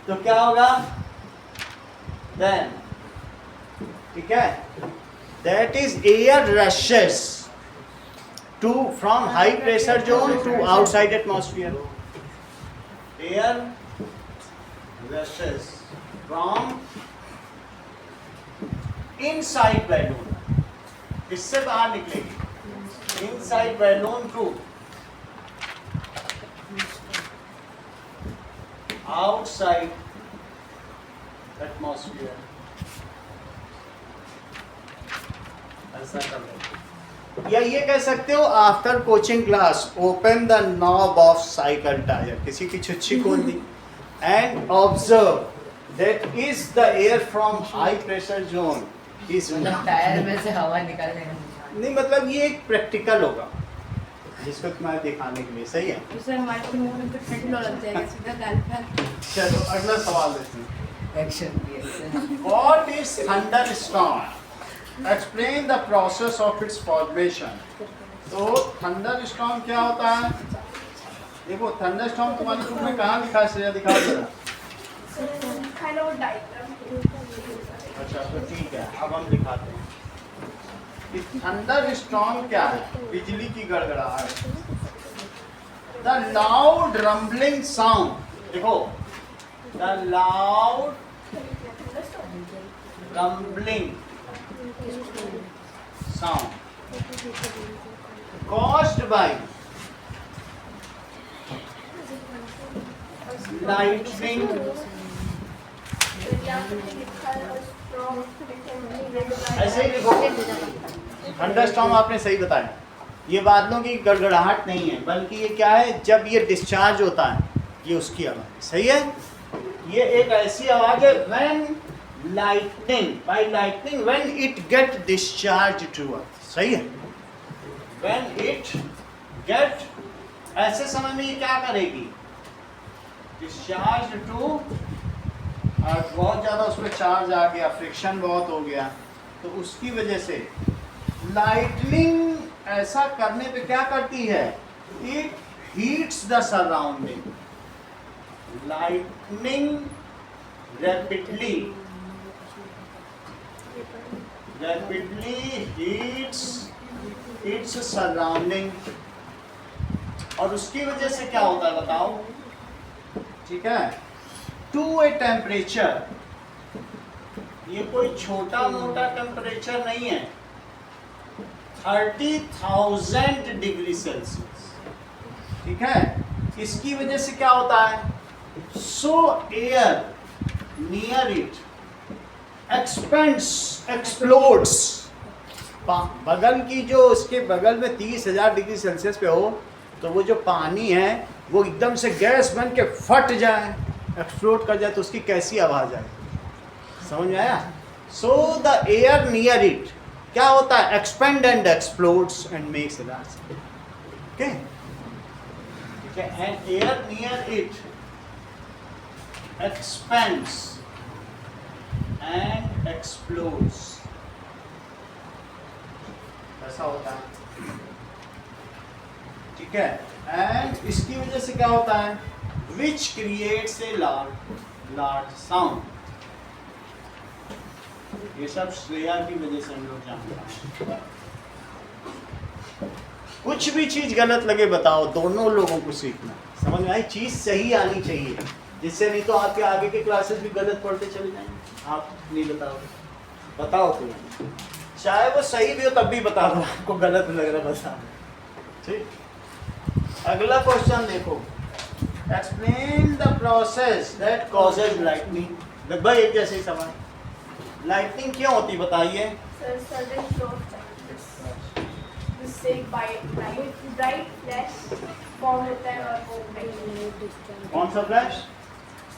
तो क्या होगा? देन ठीक है, that is air rushes to from high pressure zone to outside atmosphere. Air rushes from inside balloon, इससे बाहर निकलेगी, inside balloon to outside atmosphere. ऐसा कर लो, या ये कह सकते हो after coaching class open the knob of cycle tyre, किसी की छुच्छी खोल दी, and observe that is the air from high pressure zone is मतलब टायर में से हवा निकालने का निशान। नहीं, मतलब ये एक प्रैक्टिकल होगा जिसको तुम्हारे दिखाने के लिए, सही है। उससे हमारे मुंह में कुछ ठंड लग जाएगा सीधा गाल पे। चलो अगला सवाल लेते हैं। Action What is thunderstorm? Explain the process of its formation. तो थंडरस्टॉर्म क्या होता है? देखो थंडरस्टॉर्म तुम्हारे बुक में कहाँ लिखा है? श्रेया दिखा दो। kind of a diagram. अच्छा तो ठीक है, अब हम दिखाते हैं कि थंडरस्टॉर्म क्या है। बिजली की गड़गड़ाहट, द लाउड रंबलिंग साउंड। देखो the loud rumbling sound caused by lightning, ऐसे ही लिखो। थंडरस्टॉर्म आपने सही बताया, ये बादलों की गड़गड़ाहट नहीं है, बल्कि ये क्या है? जब ये डिस्चार्ज होता है, ये उसकी आवाज़ है। सही है, ये एक ऐसी आवाज़ है when lightning when it get discharged to earth। सही है, when it get, ऐसे समय में ये क्या करेगी? डिस्चार्ज टू अर्थ, बहुत ज़्यादा उसमें चार्ज आ गया, फ्रिक्शन बहुत हो गया, तो उसकी वजह से लाइटनिंग ऐसा करने पे क्या करती है? It heats the surrounding. Lightning rapidly heats its surrounding, और उसकी वजह से क्या होता है बताओ? ठीक है, टू ए टेम्परेचर, ये कोई छोटा मोटा टेम्परेचर नहीं है, 30,000 डिग्री सेल्सियस। ठीक है, इसकी वजह से क्या होता है? सो air near it expends, explodes. बगल की जो उसके बगल में 30,000 डिग्री सेल्सियस पे हो, तो वो जो पानी है वो एकदम से गैस बन के फट जाए, एक्सप्लोड कर जाए, तो उसकी कैसी आवाज़ आए? समझ में आया? So the air near it क्या होता है? Expand and explodes and makes Ross. Okay, ठीक है, and air near it expands and explodes, ऐसा होता है। ठीक है, एंड इसकी वजह से क्या होता है? which creates a large sound। ये सब श्रेया की वजह से हम लोग जानते हैं। कुछ भी चीज गलत लगे बताओ, दोनों लोगों को सीखना। समझ में आई? चीज सही आनी चाहिए, जिससे नहीं तो आपके आगे के क्लासेस भी गलत पढ़ते चले जाएंगे। आप नहीं बताओ, बताओ तुम। चाहे वो सही भी हो तब भी बता दो, आपको गलत लग रहा बता। ठीक, अगला क्वेश्चन देखो, explain the process that causes lightning. लगभग एक जैसे ही सवाल, लाइटनिंग क्यों होती बताइए। sudden flow of charges, जिससे ब्राइट फ्लैश फॉर्म होता है और वो कौन सा flash?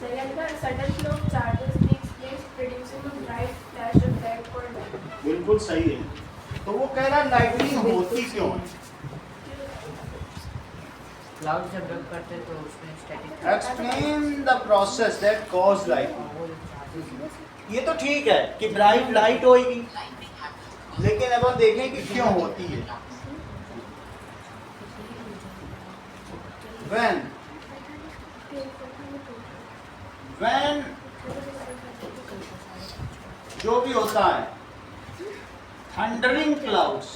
Sudden flow of charges takes place producing a bright flash of red और लाइट। बिल्कुल सही है। तो वो कह रहा है लाइटनिंग होती क्यों है। क्लाउड जब रब करते हैं तो उसमें static explain the process that cause lightning. ये तो ठीक है कि ब्राइट लाइट होगी, लेकिन अब हम देखें कि क्यों होती है। when जो भी होता है, थंडरिंग क्लाउड्स,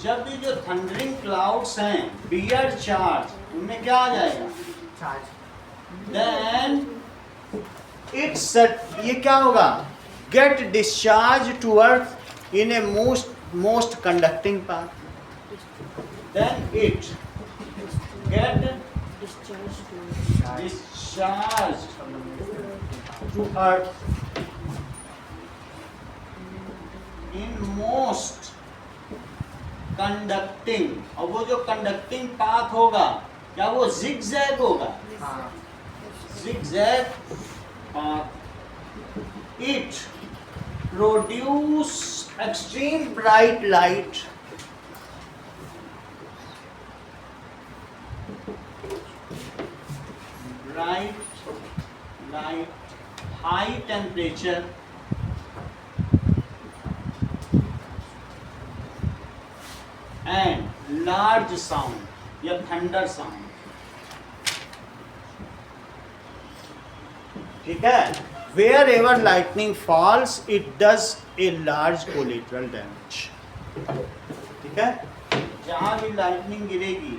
जब भी जो थंडरिंग क्लाउड्स हैं बियर चार्ज, उनमें क्या आ जाएगा चार्ज। देन इट्स ये क्या होगा, get discharge to earth in a most conducting path, then it get discharged to earth in most conducting। और वो जो कंडक्टिंग पाथ होगा क्या वो zigzag होगा, हाँ zigzag path, it produce extreme bright light high temperature and large sound या thunder sound। ठीक है, wherever lightning falls it does a large collateral damage। ठीक है, जहां भी lightning गिरेगी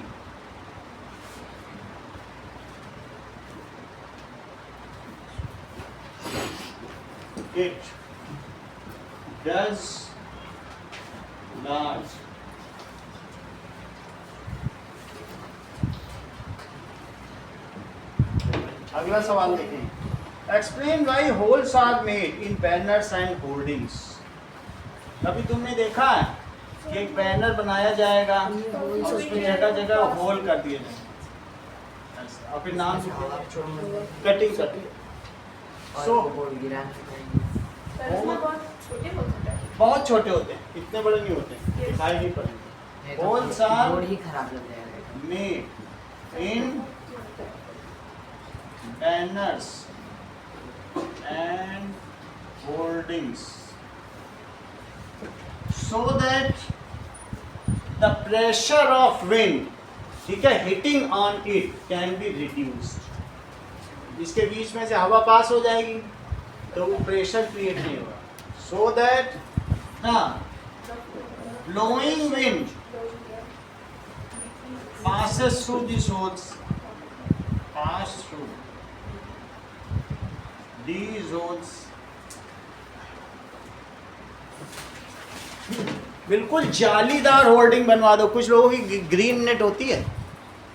it does large अगला सवाल देखें, explain why holes are made in banners and hoardings. कभी तुमने देखा है कि एक बैनर बनाया जाएगा और उसमें जगह जगह होल कर दिए जाएंगे और फिर नाम कटिंग करती है। So, बहुत छोटे होते हैं, इतने बड़े नहीं होते, दिखाई नहीं पड़ेंगे। होल्स आर बोर्ड ही खराब लग जाएगा। Made in banners and hoardings so that the pressure of wind, ठीक है, hitting on it can be reduced। इसके बीच में से हवा पास हो जाएगी तो वो प्रेशर क्रिएट नहीं होगा, so that blowing wind passes through these holes, pass through these holes। बिल्कुल जालीदार होल्डिंग बनवा दो। कुछ लोगों की ग्रीन नेट होती है,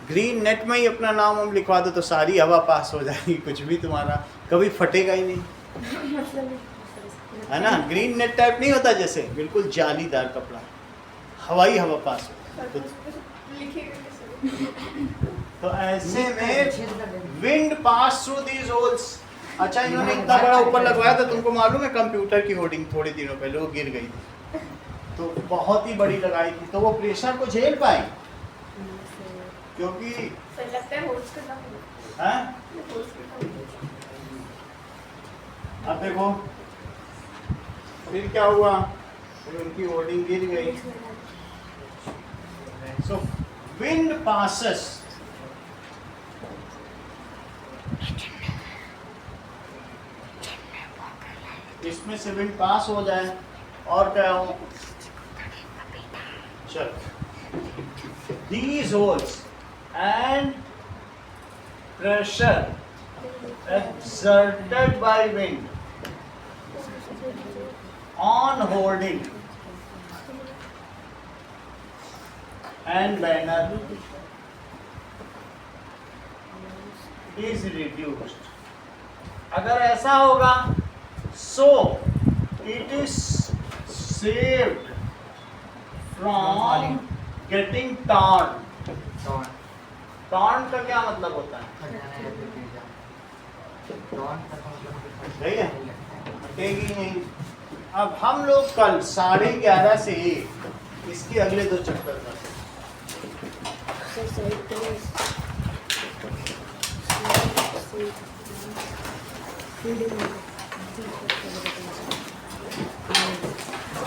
ग्रीन नेट में ही अपना नाम हम लिखवा दो तो सारी हवा पास हो जाएगी, कुछ भी तुम्हारा कभी फटेगा ही नहीं, है ना। ग्रीन नेट टाइप नहीं होता जैसे, बिल्कुल जालीदार कपड़ा, हवाई हवा पास हो। तो ऐसे में wind pass through these holes. अच्छा, इन्होंने इतना बड़ा ऊपर लगवाया था, तुमको मालूम है कंप्यूटर की होर्डिंग थोड़े दिनों पहले वो गिर गई थी, तो बहुत ही बड़ी लगाई थी, तो वो प्रेशर को झेल पाई क्योंकि लगता है होल्स करना पड़ेगा। हैं? अब देखो फिर क्या हुआ, फिर उनकी होल्डिंग गिर गई। सो विंड पासेस, इसमें से विंड पास हो जाए और क्या हो, चल these holes and pressure exerted by wind on holding and banner is reduced. अगर ऐसा होगा so it is saved from getting torn. torn का क्या मतलब होता है? सही है, हटेगी नहीं। अब हम लोग कल 11:30 से 1 इसके अगले 2 चैप्टर करते हैं।